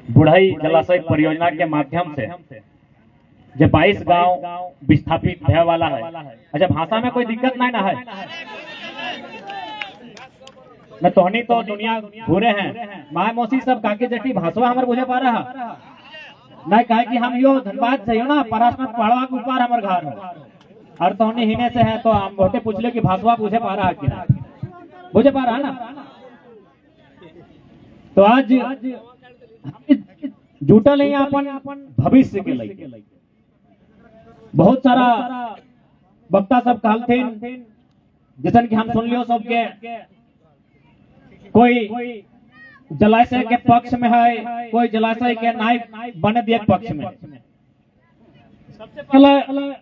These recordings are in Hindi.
बुढ़ई जलाशय परियोजना के माध्यम से जो 22 गांव विस्थापित है वाला है। अच्छा, भाषा में कोई दिक्कत नहीं ना है न? तोहनी तो दुनिया घूरे हैं, माँ मौसी सब काके जटी भाषवा हमारे बुझे पा रहा नहीं कहे कि हम यो धनबाद से हो ना, परासमत पहाड़वा के ऊपर हमारे घर है और तोहनी हिने से है, तो हम बहुते पूछ ले कि भाषवा बुझे पा रहा कि नहीं बुझे पा रहा ना। तो आज जुटल है अपन भविष्य के लिए। बहुत सारा वक्ता सब कहलथिन, जैसन कि हम सुन लियो सबके, कोई जलाशय के पक्ष में है, कोई जलाशय के नायक बने दिए पक्ष में। सबसे पहला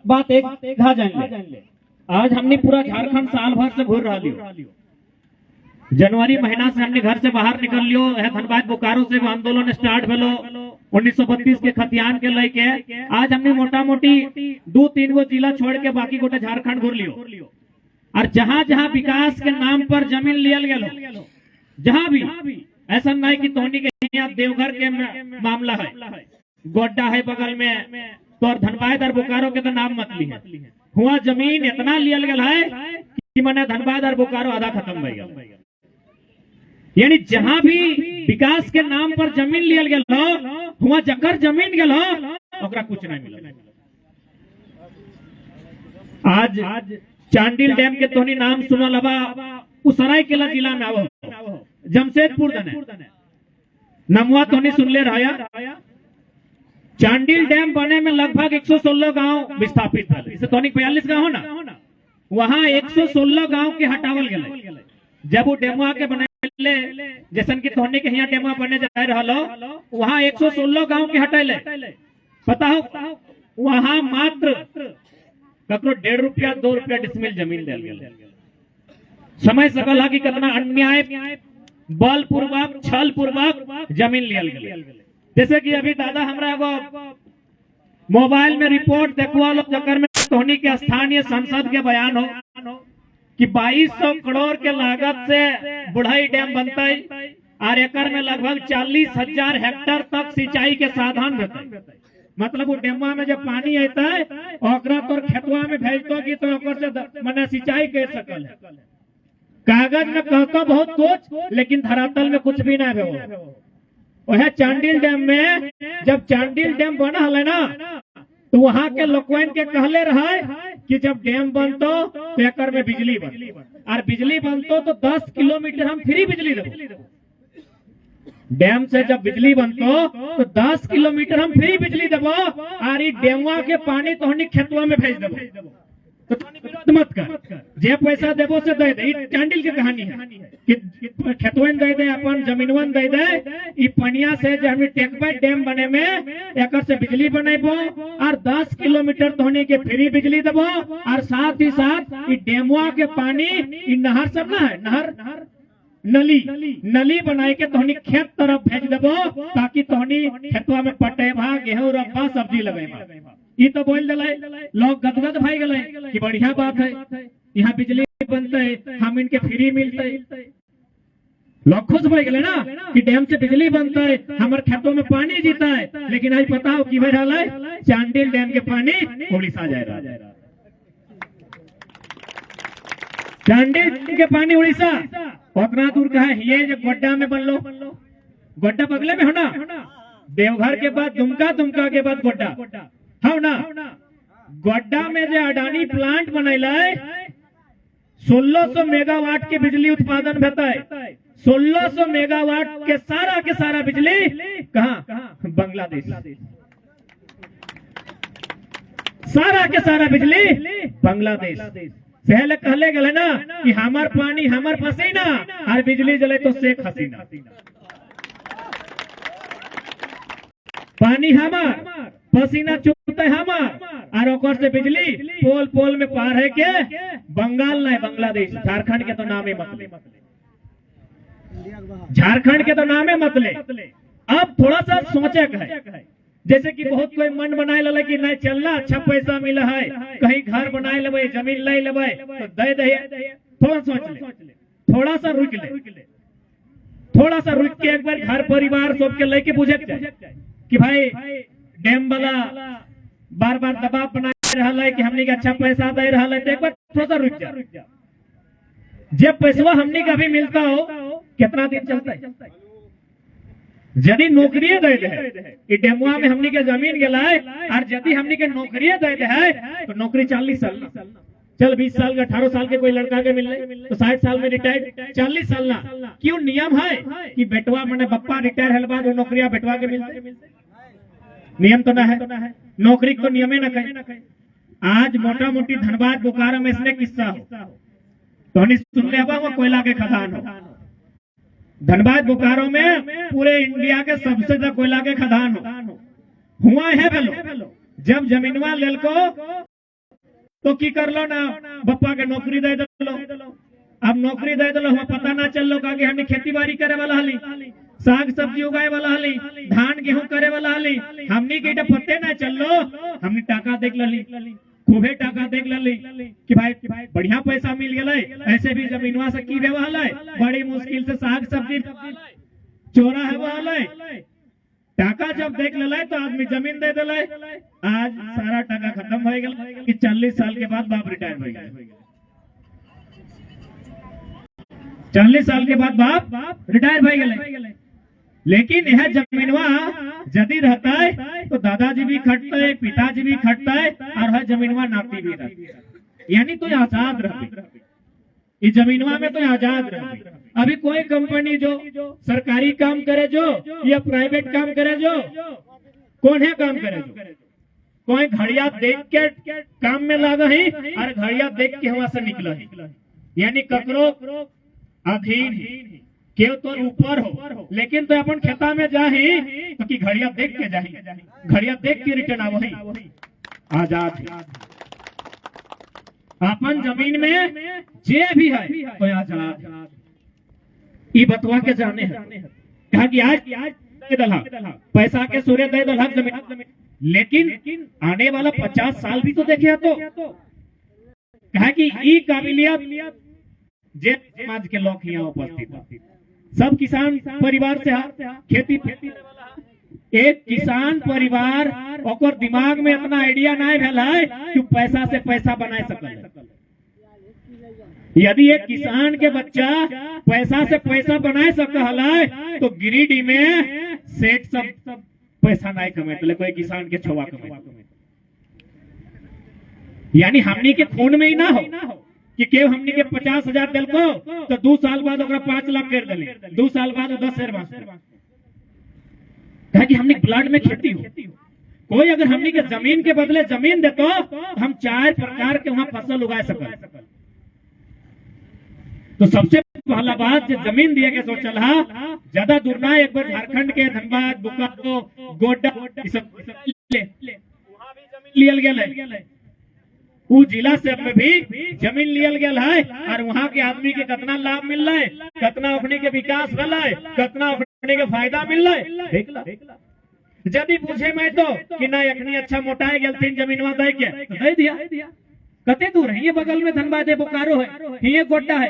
बात एक था जान ले, आज हमने पूरा झारखंड साल भर से घूर रहा लियो। जनवरी महीना से हमने घर से बाहर निकल लियो है। धनबाद बोकारो से वो आंदोलन स्टार्ट भेलो 1932 के खतियान के लेके आज हमने मोटा मोटी 2-3 गो जिला छोड़ के बाकी गोटे झारखंड घूर लियो। और जहां जहां विकास के नाम पर जमीन लियल गेलो, जहां भी ऐसा नहीं कि तोहनी के यहाँ देवघर के मामला है, गोड्डा है बगल में, तो और धनबाद और बोकारो के तो नाम मत ली है। हुआ जमीन इतना लियल गेल है कि मैंने धनबाद और बोकारो आधा खत्म हो गया। यानी जहां भी विकास के नाम पर जमीन लियल गेल हो, हुआ जकर जमीन गेल हो ओकरा कुछ नहीं मिला। आज चांडिल डैम के तोहनी नाम सुनल हवा, सरायकेला जिला में आवो, जमशेदपुर दने नमुआ तोहनी सुनले रहा। चांडिल डैम बने में लगभग 116 गांव विस्थापित है। इसे तोहनी 42 गांव हो ना, वहां 116 गांव के हटावल गए। जब वो डेमुआ के बने जैसन की तोहनी के यहाँ डेमुआ बने जा रहा, वहां 116 गांव के हटेले। पता हो वहां मात्र ककरो 1.5 रुपया 2 रुपया डिसमिल जमीन दिया गया। समय सकल है कि कितना अन्याय, बलपूर्वक, छल पूर्वक जमीन लियल गया। जैसे कि अभी दादा हमरा एगो मोबाइल में रिपोर्ट देखवा लो, जकर में तोहनी के स्थानीय सांसद के बयान हो कि 2200 करोड़ के लागत से बुढ़ई डैम बनता है और एकर में लगभग 40,000 हेक्टेयर तक सिंचाई के साधन रहते। मतलब वो डेमुआ में जब पानी आता है ओकरा तोर खेतवा में भेजतो कि तो ओकर से मने सिंचाई कर सकल है। कागज में कहतो बहुत कुछ, लेकिन धरातल में कुछ भी नहीं है। वह चांडिल डैम में जब चांडिल डैम बना है ना, तो वहां के लोगन के कहले रहा कि जब डैम बनतो तो एकर में बिजली बन, और बिजली बनतो तो 10 किलोमीटर हम फ्री बिजली देबो। डैम से जब बिजली बनतो तो 10 किलोमीटर हम फ्री बिजली देबो, और ई डेमुआ के पानी तोहनी खेतवा में भेज देबो। तो तोहनी विरोध मत कर, जे पैसा देबो से दे दे। ई चांडिल के कहानी है कि खेतवन दे दे, अपन जमीनवन दे दे। ई पनिया से जो हम टेकबा डैम बने में एकर से बिजली बनेबो, और 10 किलोमीटर तोहनी के फ्री बिजली देबो, और साथ ही साथ ई डेमुआ के पानी ई नहर सब ना है, नहर नली बनाए के तोहनी खेत तरफ भेज देबो, ताकि तोहनी खेतवा में पटेबा, गेहूं रखबा, सब्जी लगेबा। ये तो बोल दिले, लोग गदगद भाई गए कि बढ़िया बात है, यहाँ बिजली बनते, हम इनके फ्री मिलते। लोग खुश हो गए ना कि डैम से बिजली बनता है, हमारे खेतों में पानी जीता है। लेकिन आज पता हो कि भाई रहा है चांडिल डैम के पानी उड़ीसा जा रहा है। चांडिल के पानी उड़ीसा उतना दूर का है। ये जो गोड्डा में बन लो, गोड्डा बगले में हो ना, देवघर के बाद दुमका, दुमका के बाद गोड्डा हो ना। गोड्डा में जो अडानी प्लांट बनैला है, 1600 मेगावाट के बिजली उत्पादन होता है। 1600 मेगावाट के सारा बिजली कहाँ? बांग्लादेश। सारा के सारा बिजली बांग्लादेश। पहले कहले गए ना कि हमार पानी हमार पसीना और बिजली जले तो शेख हसीना। पानी हमार, पसीना चुभते हमार, और ओकर से बिजली पोल पोल में पार है के बंगाल नहीं, बांग्लादेश। झारखंड के तो नामे मत ले, झारखंड के तो नामे मत ले। अब थोड़ा सा सोचे है, जैसे कि बहुत कोई मन बनाए लगे कि नहीं चलना, अच्छा पैसा मिला है, कहीं घर बनाए लेबे, जमीन ले लेबे तो दे दे। थोड़ा सोच ले, थोड़ा सा रुक ले। थोड़ा सा रुक के एक बार घर परिवार सबके लेके पूछे कि भाई डैम वाला बार बार दबाव बना रहा है कि हमने के अच्छा पैसा दे रहा है, तो एक बार थोड़ा सा रुक जा। जब पैसा हमने का भी मिलता हो कितना दिन चलता है? यदि नौकरी दे दे डेमुआ में हमने के जमीन गलाए और यदि हमने के नौकरी दे दे तो नौकरी 40 साल चल 20 साल का 18 साल के कोई लड़का के मिल रहे तो 60 साल में रिटायर्ड 40 साल ना क्यों नियम है कि बेटवा मैंने बप्पा रिटायर हल बाद वो नौकरियां बेटवा के मिलते? नियम तो ना है, नौकरी को नियम न कहे। आज मोटा मोटी धनबाद बोकारो में इसने किस्सा हो तो सुन ले वो कोयला के खदान हो। धनबाद बोकारो में पूरे इंडिया के सबसे ज्यादा कोयला के खदान हो हुआ है बेलो। जब जमीनवा लेल को तो की कर लो ना बप्पा के नौकरी दे दो। अब नौकरी दे दो हमें पता ना चल लो का हमने खेती बाड़ी करे वाला हली, साग सब्जी उगाए वाला हली, धान गेहूं करे वाला हली, हमने के पत्ते ना चल लो। हमने टाका देख ली, खूबे टाका देख ली कि भाई बढ़िया पैसा मिल गए। ऐसे भी जमीनवा से की व्यवहार है, बड़ी मुश्किल से साग सब्जी चोरा है वो टाका जब देख ले तो आदमी जमीन दे दिले। आज सारा टाका खत्म हो गया कि 40 साल के बाद बाप रिटायर हो गए। 40 साल के बाद बाप रिटायर हो गए। लेकिन यह जमीनवा यदि रहता है तो दादाजी भी खटता है, पिताजी भी खटता है और है जमीनवा नाती भी रहती है, यानी तो आजाद रहती। इस जमीनवा में तो आजाद रहती। अभी कोई कंपनी जो सरकारी काम करे जो या प्राइवेट काम करे जो कौन है काम करे जो कोई घड़िया देख के काम में लागा ही और घड़िया देख के वहां से निकला ही, यानी ककरो अधीन केव तो ऊपर हो लेकिन तो अपन खेता में जा ही तो कि घड़िया देख के जाही, घड़िया देख के रिटर्न आवो ही आजाद। अपन जमीन में जे भी है तो आजाद। ये बतवा के जाने है कहा कि आज दे दलहा पैसा के सूर्य दे दलहा जमीन, लेकिन आने वाला 50 साल भी तो देखे तो कहा कि ई काबिलियत जे समाज के लोग यहाँ उपस्थित सब किसान परिवार से खेती एक किसान परिवार और दिमाग में इतना आइडिया नहीं भेल है कि पैसा से पैसा बना सकल। यदि एक किसान के बच्चा पैसा से पैसा बना सकल है तो गिरिडीह में सेठ सब पैसा नहीं कमाते, कोई किसान के छुआ कमाते। यानी हमनी के खून में ही ना हो कि केव हमनी के 50,000 दिल को तो 2 साल बाद 5 लाख कर दिले, 2 साल बाद 10 शेर कहा कि हमने ब्लड में खेती हो। कोई अगर हमनी के जमीन के बदले जमीन दे तो हम 4 प्रकार के वहां फसल उगा सकते। तो सबसे पहला बात जो जमीन दिए के सोचल हा ज्यादा दूर ना, एक बार झारखंड के धनबाद बोकारो गोड्डा सब वहां भी जमीन लियल गेल है, वो जिला से भी जमीन लियल गेल है और वहाँ के आदमी के कितना लाभ मिल रहा है, कितना अपने के विकास भला है, कितना अपने के फायदा मिल रहा है। देखला यदि पूछे मैं तो कि ना अखनी अच्छा मोटाए गेल जमीनवा दे के दे दिया। कते दूर है ये बगल में धनबाद है, बोकारो है, ये गोड्डा है,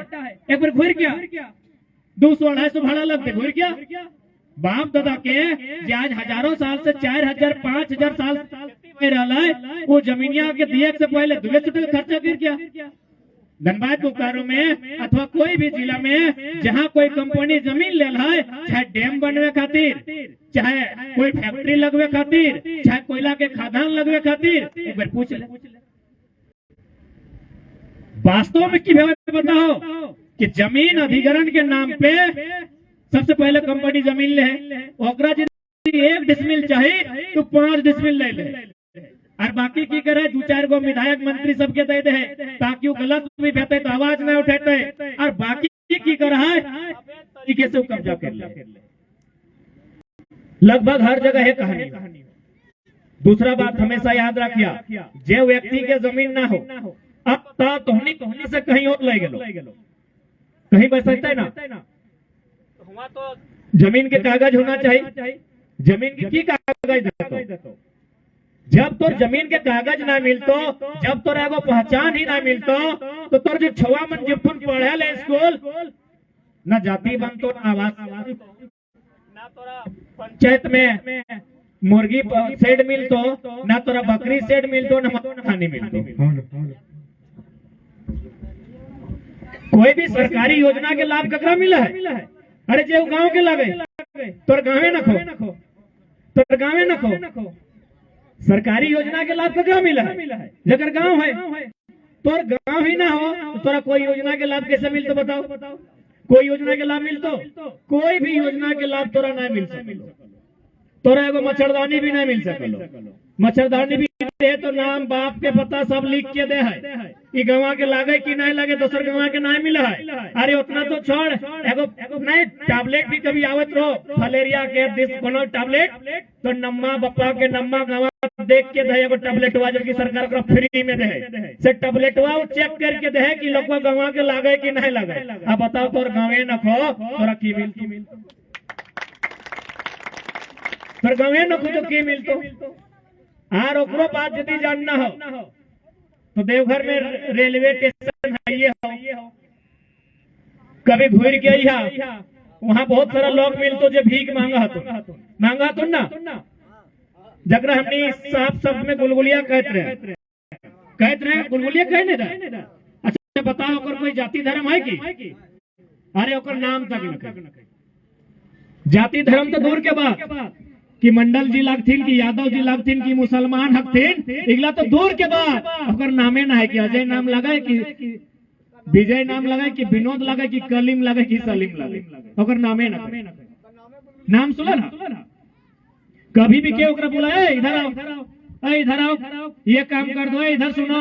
एक बार घुर क्या 200-250 भाड़ा लगते घुर क्या बाप दादा के आज हजारों साल से 4,000-5,000 साल में रहा है वो जमीनिया के दिए से पहले दुले चुटल खर्चा गिर गया। धनबाद बोकारो में अथवा कोई भी जिला में जहाँ कोई कंपनी जमीन ले है, चाहे डैम बनवे खातिर, चाहे कोई फैक्ट्री लगवे खातिर, चाहे कोयला के खदान लगवे खातिर, एक बार पूछ ले वास्तव में की बताओ कि जमीन अधिग्रहण के नाम पे सबसे पहले कंपनी जमीन ले ओकरा 1 डिसमिल चाहिए तो 5 डिसमिल ले और बाकी की करे 2-4 गो विधायक मंत्री सबके दे दे ताकि वो गलत भी कहते तो आवाज न उठाते और बाकी की कर है तरीके से कब्जा कर ले। लगभग हर जगह है कहानी। दूसरा बात हमेशा याद रखिया जो व्यक्ति के जमीन ना हो अब तोहनी से कहीं और ले गेलो कहीं बसते ना वहाँ तो जमीन के कागज होना चाहिए। जमीन की कागज देतो जब तोर जमीन के कागज ना मिलतो, जब तोर एगो पहचान ही ना मिलतो तो तोर जो छुआ मन जिपुन पढ़े ले स्कूल ना जाति बनतो ना आवास ना तोरा पंचायत में मुर्गी शेड मिलतो, ना तोरा बकरी शेड मिलतो, ना खानी मिलतो। कोई भी सरकारी योजना के लाभ ककरा मिला है? अरे जो गांव के लगे तोर गाँवे न खो, तोर गाँवे न खो। सरकारी योजना के लाभ ककरा मिला है? जगर गांव है। तोर गांव ही ना हो तो तोरा कोई योजना के लाभ कैसे मिलतो बताओ? कोई योजना के लाभ मिलतो? कोई भी योजना के लाभ तोरा नहीं मिल सको। तोरा एगो मच्छरदानी भी नहीं मिल सकलो। मच्छरदानी भी दे तो नाम बाप के पता सब लिख के दे है, ई गवा के लागे कि नहीं लागे दोसर गवा के नहीं मिला है। अरे उतना तो छोड़, एगो नहीं टैबलेट भी कभी आवत रहो फलेरिया के दिस कोनो टैबलेट तो नम्मा बप्पा के नम्मा गवा देख के दे एगो टैबलेट वा जबकि सरकार को फ्री में दे से टैबलेट वा चेक करके दे कि लोग गवा के लागे कि नहीं लागे। अब बताओ तोर गाँवे न खो तोरा की मिलतो? तोर गाँवे न खो तो की मिलतो? और ओकरो बात यदि जानना हो तो देवघर में रेलवे स्टेशन है ये हो, कभी घूर के यहाँ वहाँ बहुत सारा लोग मिलतो जो भीख मांगा हतो ना, जगरा हमने साफ शब्द में गुलगुलिया कहते रहे गुलगुलिया कहने रहे। अच्छा बताओ ओकर कोई जाति धर्म है की? अरे ओकर नाम तक न, जाति धर्म तो दूर के बात कि मंडल जी लगथिन कि यादव जी लगथिन कि मुसलमान हकथिन, इगला तो दूर के बाद ओकर नामे ना है कि अजय नाम लगाए कि विजय नाम लगाए कि विनोद लगाए कि कलीम लगाए कि सलीम लगाए, ओकर नामे ना। नाम सुना ना? कभी भी के ओकरा बोला ए इधर आओ, ए इधर आओ, ये काम कर दो, इधर सुनो,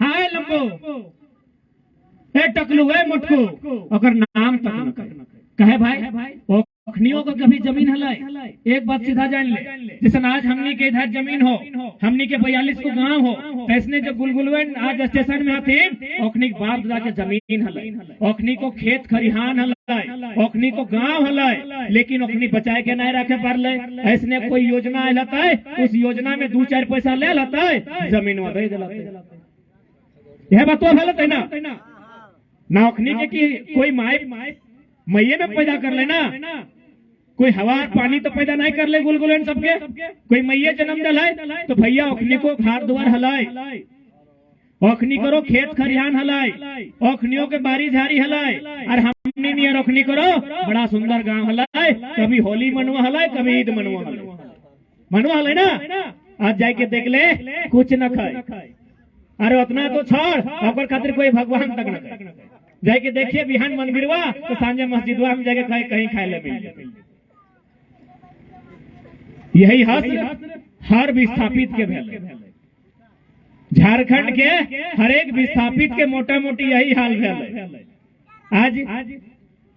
हाय लंबो, ए टकलू, ए मुटकू, ओकर नाम तक न कहे भाई। अखनियों को कभी जमीन हलाए, एक बात सीधा जान ले, जैसे आज हमनी के इधर जमीन हो, हमनी के 42 को गांव हो, कैसने जब गुलगुलवन आज स्टेशन में आते ओखनी बाप दादा के जमीन हलाए, ओखनी को खेत खरिहान हलाए, ओखनी को गांव हलाए, लेकिन ओखनी बचाए के नहीं रखे पर ले। ऐसने कोई योजना लाता है, उस योजना में 2-4 पैसा ले लाता है, जमीन दे दिलाता है। यह बात तो गलत है ना ओखनी के कि कोई मैये में पैदा कर लेना, कोई हवा पानी तो पैदा नहीं कर ले गुलगुलन सबके, कोई मैये जन्म दिलाए तो भैया ओखनी को घर द्वार हलाए, ओखनी करो खेत खरिहान हलाए, ओखनियों के बारी झाड़ी हलाए, और हमनी नियर ओखनी करो बड़ा सुंदर गांव हलाए, कभी होली मनवा हलाए, कभी ईद मनवा हलाए ना। आज जाके देख ले कुछ न खाए, अरे उतना तो छोड़, ओकर खातिर कोई भगवान तक न खाए। जाके देखिए बिहान मंदिरवा तो सांझे मस्जिदवा में जाके कहीं खाए ले मिल। यही हर विस्थापित के भेल, झारखंड के हर एक विस्थापित के मोटा मोटी यही हाल भेल। आज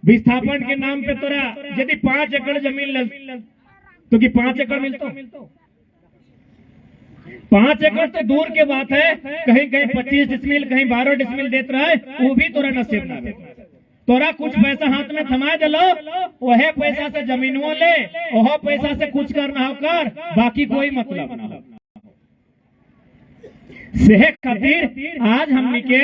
विस्थापन के नाम पे तोरा यदि 5 एकड़ जमीन तो कि 5 एकड़ मिलतो? 5 एकड़ तो दूर के बात है, कहीं 25 डिसमिल, कहीं 12 डिसमिल देते रहे, वो भी तोरा नसीब ना दे। तोरा कुछ पैसा हाथ में थमा दलो, वह पैसा से जमीनों ले, वह पैसा से कुछ करना हो कर, बाकी कोई मतलब ना हो। सेहत खातिर आज हमनी के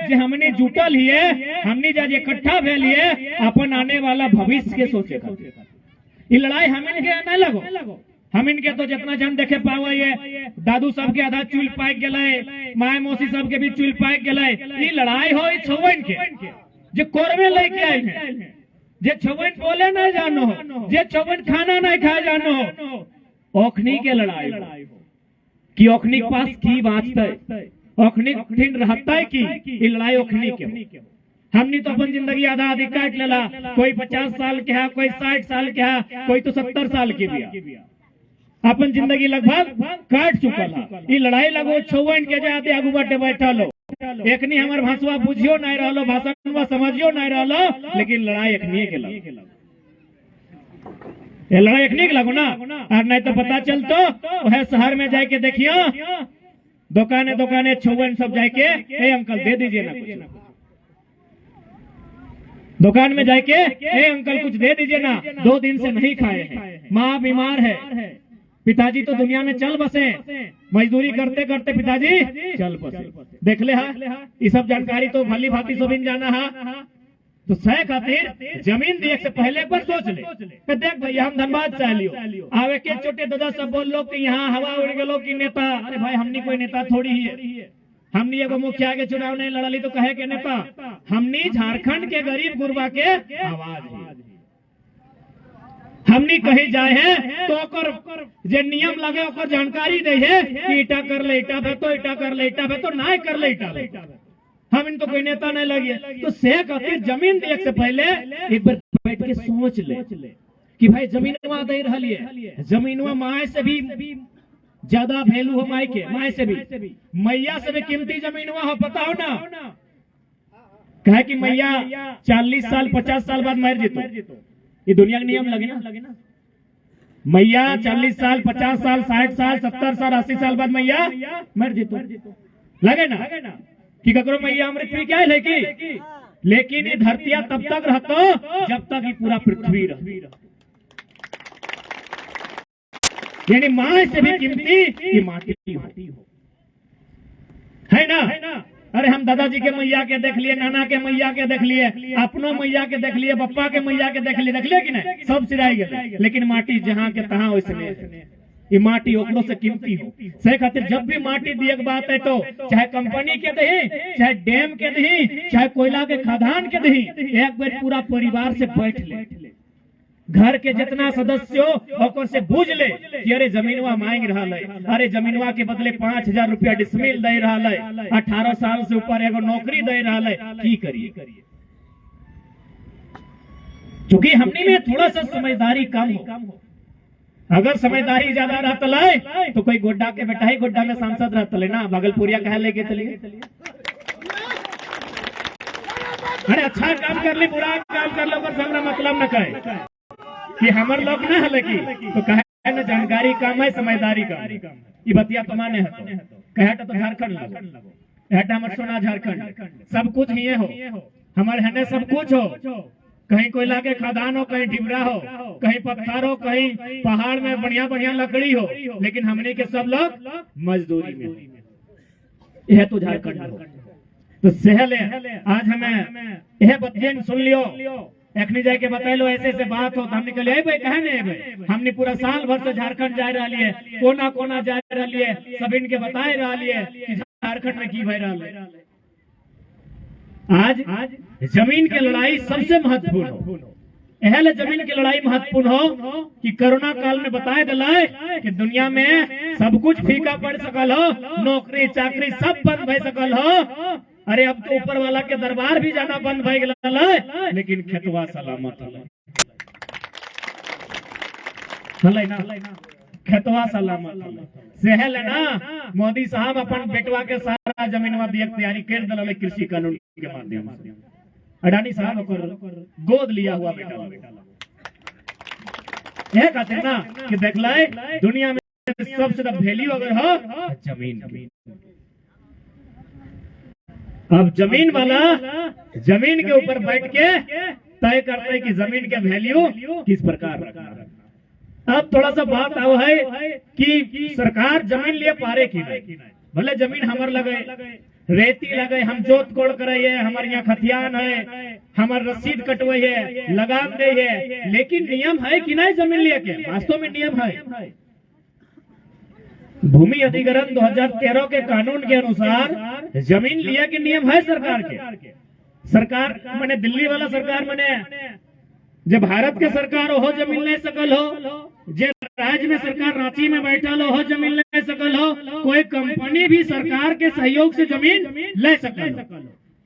जे हमने जुटल हिए, हमनी जब इकट्ठा भेल हिए अपन आने वाला भविष्य के सोचे खातिर। ये लड़ाई हमिन के नहीं लगो, हमिन के तो जितना जन देखे पावे ये दादू सब के आधा चुल पाक गए, माय मौसी सब के भी चुल पाक गए। ये लड़ाई हो छवन के जे कोरवे लेके आए हैं, जे छवन बोले नहीं जानो हो, जे छवन खाना नहीं खाए जानो हो, ओखनी के लड़ाई कि ओखनी के पास की बाँचते, ओखनी ठिन रहता है कि ये लड़ाई ओखनी के। हमने तो अपन जिंदगी आधा आधी काट लेला, कोई 50 साल के है, कोई 60 साल के है, कोई तो 70 साल के भी अपन जिंदगी लगभग काट चुका है। ये लड़ाई लगो छवन के जाते आगू बाटे बैठा लो, एकनी हमार भाषा बुझियो नहीं रहो, भाषा समझियो नहीं रहो, लेकिन लड़ाई एकनी के लगो, ये लड़ाई एकनी के लगो ना। और नहीं तो पता चलतो वह शहर में जाके देखियो दुकाने छवन सब जाके ए अंकल दे दीजिए ना कुछ, दुकान में जाके ए अंकल कुछ दे दीजिए ना, 2 दिन से नहीं खाए हैं, माँ बीमार है, पिताजी तो दुनिया में चल बसे, मजदूरी करते करते पिताजी चल बसे। देख ले ये सब जानकारी तो भली भांति सब इन जाना है। तो सह खातिर जमीन दिए से पहले पर सोच ले कि देख भैया हम धनबाद से लियो आवे के छोटे दादा सब बोल लो कि यहाँ हवा उड़ गलो कि नेता। अरे भाई हमनी कोई नेता थोड़ी है, हमनी एगो मुखिया के चुनाव नहीं लड़ली तो कहे के नेता। हमनी झारखंड के गरीब गुरबा के आवाज है। हमनी कहीं जाए है तो ओकर जे नियम लगे ओकर जानकारी दे है कि इटा कर ले इटा बे तो इटा कर ले इटा बे तो ना कर ले इटा बे। हम इनको कोई नेता नहीं लगे तो से खातिर जमीन दिए से पहले एक बार बैठ के सोच ले कि भाई जमीनवा दे रही है, जमीनवा माए से भी ज्यादा वैल्यू हो, माई के माए से भी मैया से भी कीमती जमीनवा हो। पता हो ना कहे कि मैया 40 साल 50 साल बाद मर जेतो, ये दुनिया का नियम लगे ना। मैया 40 साल 50 साल 60 साल 70 साल 80 साल बाद मैया मर जेतो, लगे ना कि ककरो मैया अमृत पी क्या है। लेकिन ये धरतिया तब तक रहतो जब तक ये पूरा पृथ्वी रह, यानी माँ से भी कीमती ये माटी हो, है ना। अरे हम दादाजी के मैया के देख लिए, नाना के मैया के देख लिए, अपनों मैया के देख लिए, पप्पा के मैया के देख लिए कि नहीं, सब सिराई गए। लेकिन माटी जहाँ के तहाँ वैसे ये माटी ओकरों से कीमती हो। से खातिर जब भी माटी दिए के बात है तो चाहे कंपनी के दही, चाहे डैम के दही, चाहे कोयला के खदान के दही, एक बार पूरा परिवार से बैठ ले, घर के जितना सदस्य हो से बूझ ले कि अरे जमीनवा मांग रहा है, अरे जमीनवा के बदले 5000 रुपया डिसमिल दे रहा है, 18 साल से ऊपर एगो नौकरी दे रहा है, की करिए। क्योंकि हमने में थोड़ा सा समझदारी कम हो। अगर समझदारी ज्यादा रहता तो कोई गोड्डा के बेटा ही गोड्डा में सांसद रहता ना, भागलपुरिया कहे लेके चलिए। अरे अच्छा काम कर ले, बुरा काम कर लो, पर हमरा मतलब न कहे कि हमर लोग न हले तो कहे न जानकारी कम है, समझदारी कम। ये बतिया तो माने है कहे तो झारखंड लगो, कहता हमर सोना झारखंड सब कुछ ही हो, हमारे हने सब कुछ हो। कहीं कोयला के खदान हो, कहीं ढिबरा हो, कहीं पत्थर हो, कहीं पहाड़ में बढ़िया बढ़िया लकड़ी हो, लेकिन हमने के सब लोग मजदूरी में। यह तो झारखंड हो तो सहल आज हमें यह बतियन सुन लियो, एखनी जाके बतैलो ऐसे से बात हो, हमने कहले भाई कहे नहीं भाई, हमने पूरा साल भर से झारखंड जा रही है, कोना कोना जा रही है, सब इनके बताए रही है कि झारखंड में की भय रहा है। आज जमीन की लड़ाई सबसे महत्वपूर्ण हो। एहले जमीन की लड़ाई महत्वपूर्ण हो कि कोरोना काल में बताए दिलाए कि दुनिया में सब कुछ फीका पड़ सकल हो, नौकरी चाकरी सब बंद भय सकल हो। अरे अब तो ऊपर वाला के दरबार भी जाना बंद भय गया, लेकिन खेतवा सलामत हलै ना, खेतवा सलामत सहल है ना। मोदी साहब अपन बेटवा के सारा जमीनवा दिए तैयारी कर दिल कृषि कानून के माध्यम से। अडानी साहब गोद लिया हुआ बेटा यह कहते हैं ना कि देख लाए दुनिया में सबसे ज्यादा वैल्यू अगर हो जमीन की। अब जमीन वाला जमीन के ऊपर बैठ के तय करते हैं कि जमीन के वैल्यू किस प्रकार रखना है। अब थोड़ा सा बात आओ है कि सरकार जमीन लिए पारे की नहीं, भले जमीन हमार लगे, रेती लगे, हम जोत कोड़ कराइए, हमारे यहाँ खतियान है, हमार रसीद कटवाई है, लगान दे है, लेकिन नियम है कि नहीं जमीन लिए के? वास्तव में नियम है। भूमि अधिग्रहण 2013 के कानून के अनुसार जमीन लिए के नियम है सरकार के। सरकार मैंने दिल्ली वाला सरकार मैंने जब भारत के सरकार हो जमीन ले सकल हो, जे राज्य में सरकार रांची में बैठल हो जमीन ले सकल हो, कोई कंपनी भी सरकार के सहयोग से जमीन ले सकल हो।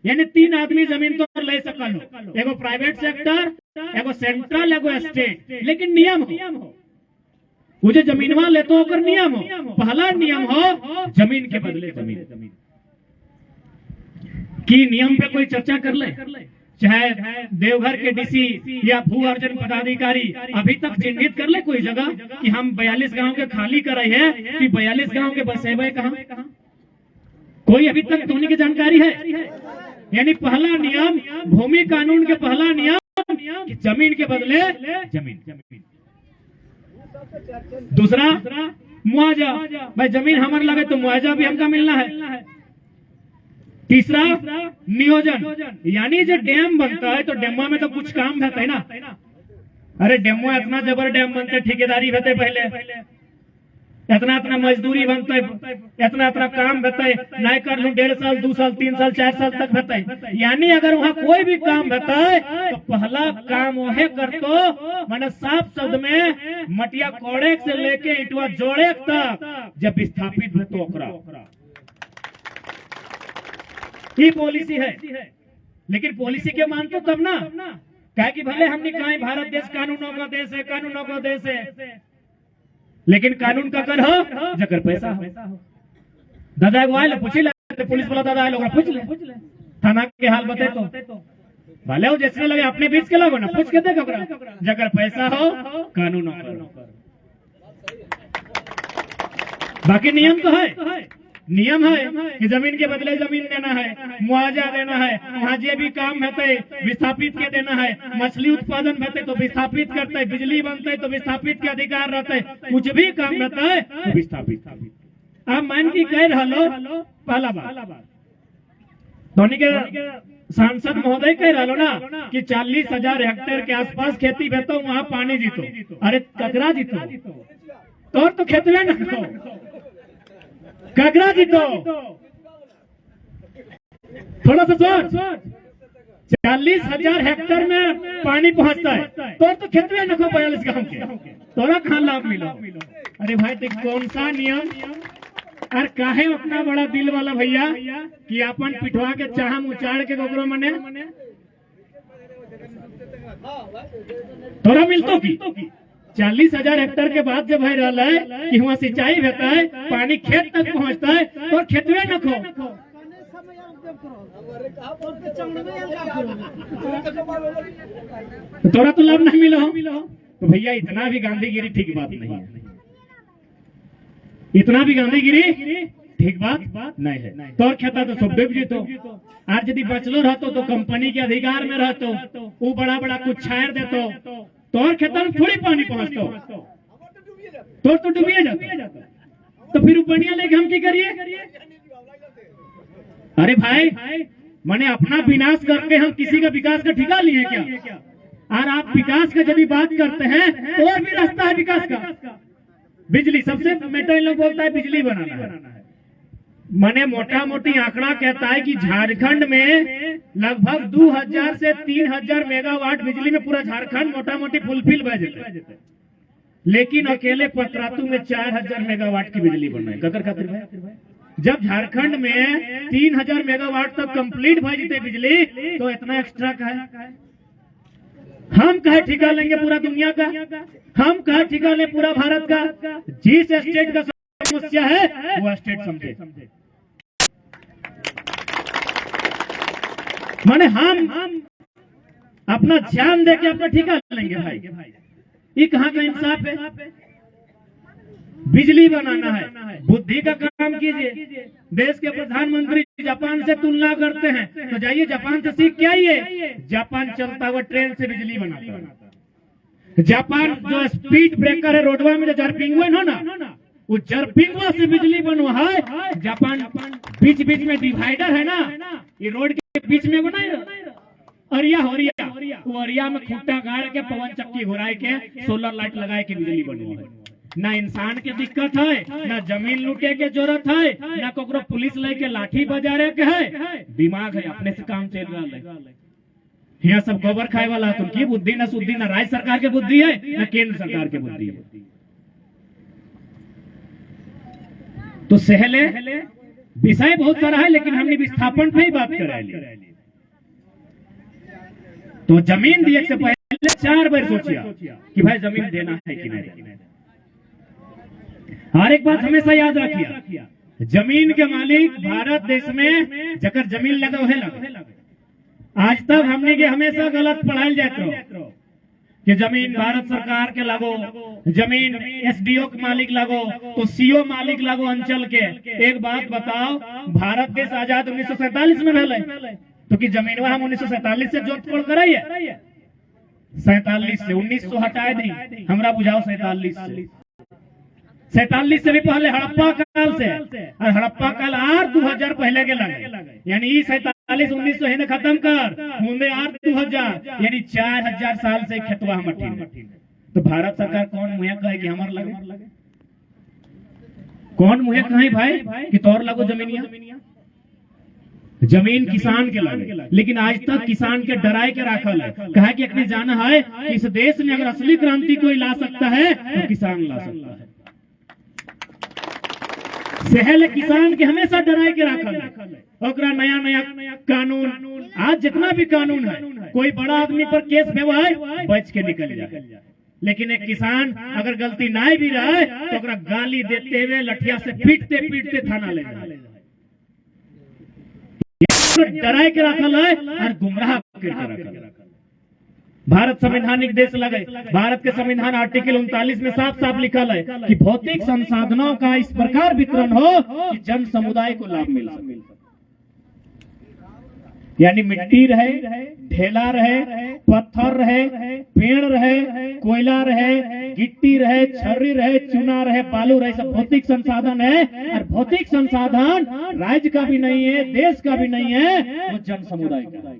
यानी 3 आदमी जमीन तो ले सकल हो, एगो प्राइवेट सेक्टर, एगो सेंट्रल, एगो स्टेट, लेकिन नियम हो मुझे जमीनवा ले तो ओकर नियम हो। पहला नियम हो जमीन के बदले जमीन की नियम पे कोई चर्चा कर ले, चाहे देवघर के डीसी या भू अर्जन पदाधिकारी अभी तक चिन्हित कर ले कोई जगह कि हम 42 गांव के खाली करे हैं कि 42 गांव के बसेबे कहां? कोई अभी तक धोनी की जानकारी है? यानी पहला नियम भूमि कानून के पहला नियम कि जमीन के बदले जमीन। दूसरा मुआवजा, भाई जमीन हमारे लगे तो मुआवजा भी हमका मिलना है। तीसरा नियोजन, यानी जो डैम बनता है तो डैम में तो कुछ काम रहता है ना। अरे डैम इतना जबर डैम बनते, ठेकेदारी रहते, पहले इतना इतना मजदूरी बनते, इतना इतना काम रहता है, नहीं कर लूं 1.5 साल 2 साल 3 साल 4 साल तक रहता है। यानी अगर वहाँ कोई भी काम रहता है तो पहला काम वह कर तो मैंने साफ शब्द में मटिया कोड़े से लेके इटवा जोड़े तक जब विस्थापित हो तो ये पॉलिसी है। लेकिन पॉलिसी के मानते तब ना, क्या कि भले हमने कहा भारत देश कानूनों का देश है, कानूनों का देश है, लेकिन कानून का कर हो जकर पैसा हो। दादा को आए पूछ ले, पुलिस वाला दादा लोग पूछ ले, थाना के हाल बते तो भले हो जैसे लगे अपने बीच के लोगों ना पूछ के देखो, जगर पैसा हो कानून कर। बाकी नियम तो है, नियम है कि जमीन के बदले जमीन देना है, मुआवजा देना है, वहाँ जो भी काम है विस्थापित के देना है, मछली उत्पादन रहते तो विस्थापित करते है, बिजली बनते है तो विस्थापित के अधिकार रहते, कुछ भी काम रहता है तो विस्थापित। आप मान की कह रहा लो पहला बात धोनी के सांसद महोदय कह रहा लो ना कि 40,000 हेक्टेयर के आसपास खेती बेतो वहाँ पानी जीतो। अरे ककरा जीतो तो खेतवे न ककरा जीतो, थोड़ा सा सोच। 40,000 हेक्टेयर में पानी पहुंचता है तो खेतवे न 42 गांव के तोरा कहाँ लाभ मिलो। अरे भाई देख कौन सा नियम, और काहे उतना बड़ा दिल वाला भैया कि अपन पिठवा के चाहम उचाड़ के गोगरो मने थोड़ा मिलतो की 40,000 हेक्टेयर के बाद जब है रहा है कि वहाँ सिंचाई रहता है, पानी खेत तक पहुँचता है तो खेतवे न खो, थोड़ा तो लाभ नहीं मिला हो। तो भैया इतना भी गांधीगिरी ठीक बात नहीं है, इतना भी गांधीगिरी ठीक बात नहीं है। तोर खेता तो सब डूब जीतो, आज यदि बचलो रहतो तो कंपनी के अधिकार में रहतो, वो बड़ा बड़ा कुछ छायर देतो, तोर खेता में थोड़ी पानी पहुंचतो, तोर तो डूबिए जाता। तो फिर उपनिया लेके हम की करिए? अरे भाई मैंने अपना विनाश करके हम किसी का विकास का ठिका लिए क्या? और आप विकास का जब बात करते हैं तो और भी रास्ता है विकास का। बिजली सबसे मेटा लोग बोलता है बिजली बनाना है। मैंने मोटा मोटी आंकड़ा कहता है कि झारखंड में लगभग 2,000 से 3,000 मेगावाट बिजली में पूरा झारखंड मोटा मोटी फुलफिल बह जाता, लेकिन अकेले पतरातू में 4,000 मेगावाट की बिजली बन रही। ककर खातिर भाई जब झारखंड में 3,000 मेगावाट तक कंप्लीट भा जाते बिजली तो इतना एक्स्ट्रा का है। हम कहे ठिका लेंगे पूरा दुनिया का, हम कहे ठिका ले पूरा भारत का। जिस स्टेट का समस्या है वो स्टेट समझे। माने हम अपना ध्यान देके अपना ठिका लेंगे भाई, ये कहाँ का इंसाफ है? बिजली बनाना है, बुद्धि का काम कीजिए। देश के प्रधानमंत्री जापान से तुलना करते हैं तो जाइए जापान से सीख के आइए। जापान चलता हुआ ट्रेन से बिजली बनाता है। जापान जो स्पीड ब्रेकर है रोडवा में जो जर्पिंग हुए ना वो जर्पिंग से बिजली बनवा है। जापान बीच बीच में डिवाइडर है ना, ये रोड के बीच में बनाए अरिया वो अरिया में खूंटा गाड़ के पवन चक्की घुराए के सोलर लाइट लगाए के बिजली बनवा है। ना इंसान के दिक्कत है, ना जमीन लूटे के जरूरत है, ना कोकरो पुलिस लेके लाठी बजारे के है। दिमाग है, अपने से काम चल रहा है। यहाँ सब गोबर खाए वाला तुम की बुद्धि ना सुद्धि, ना राज्य सरकार की बुद्धि है ना केंद्र सरकार की बुद्धि है। तो सहले विषय बहुत सारा है, लेकिन हमने विस्थापन पे ही बात कर। तो जमीन दिए से पहले 4 बार सोचिया कि भाई जमीन देना है कि नहीं। हर एक बात हमेशा याद रखिए, जमीन के मालिक भारत देश में जकर जमीन लगा है लगा। आज तक हमने के हमेशा गलत पढ़ाई जाते कि जमीन भारत सरकार के लगो, जमीन एसडीओ के मालिक लगो तो सीओ मालिक लगो अंचल के। एक बात बताओ, भारत देश आजाद 1947 में भेले तो कि जमीन हम 1947 से जोत तोड़ कराइए 47 से 1900 हटाए दी, हमरा बुझाओ 47 से भी पहले हड़प्पा काल से, और हड़प्पा काल और 2000 पहले के लगे। यानी 47-1900 है ना खत्म कर होंगे 8-2000 यानी 4000 साल से खेतवा हम तो भारत सरकार कौन मुहैया कहे कि हमार लगे, कौन मुहैया कहे भाई कि तोर लगो जमीनिया, जमीन किसान के लगे। लेकिन आज तक किसान के डराए के राखल है, कहा कि अपनी जाना है कि इस देश में अगर असली क्रांति कोई ला सकता है तो किसान ला सकता है। सहल किसान के हमेशा डराए के राखल है, ओकरा नया नया कानून, आज जितना भी कानून है कोई बड़ा आदमी पर केस हुआ है बच के निकल जाए, लेकिन एक किसान अगर गलती ना भी रहे तो ओकरा गाली देते हुए लठिया से पीटते पीटते थाना ले जाए, डराए के रखल है और गुमराह करके रखल है। भारत संवैधानिक देश लगे, भारत के संविधान आर्टिकल 39 में साफ साफ लिखल है कि भौतिक संसाधनों का इस प्रकार वितरण हो कि जन समुदाय को लाभ मिल सके, यानी मिट्टी रहे, ढेला रहे, पत्थर रहे, पेड़ रहे, कोयला रहे, गिट्टी रहे, छर्री रहे, चूना रहे, बालू रहे, सब भौतिक संसाधन है। और भौतिक संसाधन राज्य का भी नहीं है, देश का भी नहीं है, वो जन समुदाय का है।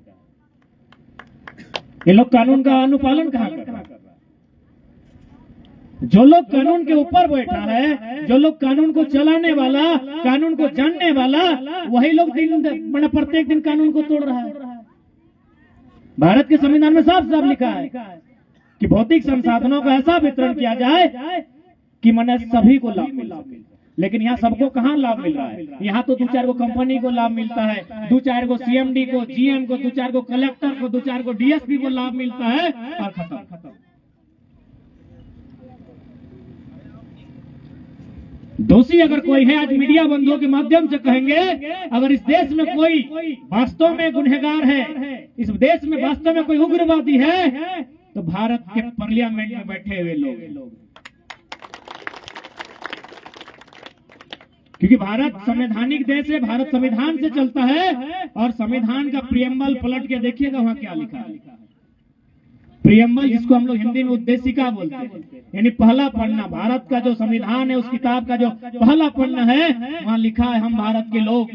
ये लोग कानून का अनुपालन कहाँ कर रहा है? जो लोग कानून के ऊपर बैठा है, जो लोग कानून को चलाने वाला, कानून को जानने वाला, वही लोग प्रत्येक दिन कानून को तोड़ रहा है। भारत के संविधान में साफ साफ लिखा है कि भौतिक संसाधनों का ऐसा वितरण किया जाए कि मने सभी को लाभ मिल सके। लेकिन यहाँ सबको कहाँ लाभ मिल रहा है? यहाँ तो 2-4 गो कंपनी को लाभ मिलता है, 2-4 गो CMD को, GM को, 2-4 गो कलेक्टर को, 2-4 गो DSP को लाभ मिलता है और खत्म। दोषी अगर कोई है, आज मीडिया बंधुओं के माध्यम से कहेंगे, अगर इस देश में कोई वास्तव में गुनहगार है, इस देश में वास्तव में कोई उग्रवादी है, तो भारत के पार्लियामेंट में बैठे हुए लोग, क्योंकि भारत संवैधानिक देश है, भारत संविधान से चलता है। और संविधान का प्रियम्बल पलट के देखिएगा वहां क्या लिखा है। प्रियम्बल, जिसको हम लोग हिंदी में उद्देशिका बोलते हैं, यानी पहला पन्ना, भारत का जो संविधान है उस किताब का जो पहला पन्ना है, वहां लिखा है हम भारत के लोग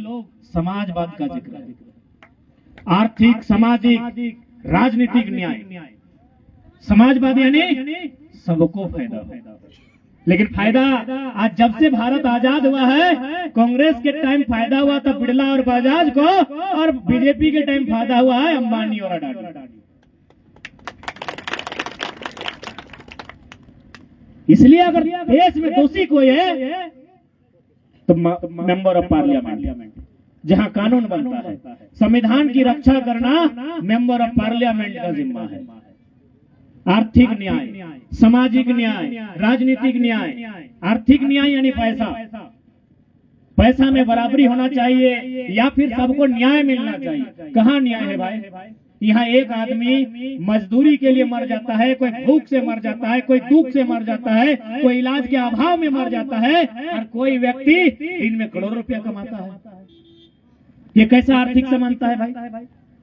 समाजवाद का जिक्र है, आर्थिक, सामाजिक, राजनीतिक न्याय, समाजवाद यानी सबको फायदा। लेकिन फायदा आज जब से भारत आजाद हुआ है, कांग्रेस के टाइम फायदा हुआ था बिड़ला और बजाज को, और बीजेपी के टाइम फायदा हुआ है अंबानी और अडानी। इसलिए अगर देश में दोषी कोई है तो मेंबर ऑफ पार्लियामेंट, जहां कानून बनता है, संविधान की रक्षा करना मेंबर ऑफ पार्लियामेंट का जिम्मा है। आर्थिक न्याय, सामाजिक न्याय, राजनीतिक न्याय। आर्थिक न्याय यानी पैसा में बराबरी होना चाहिए, या फिर सबको न्याय मिलना चाहिए। कहाँ न्याय है भाई? यहाँ एक आदमी मजदूरी के लिए मर जाता है, कोई भूख से मर जाता है, कोई दुख से मर जाता है, कोई इलाज के अभाव में मर जाता है, और कोई व्यक्ति दिन में करोड़ों रुपया कमाता है। ये कैसा आर्थिक समानता है भाई?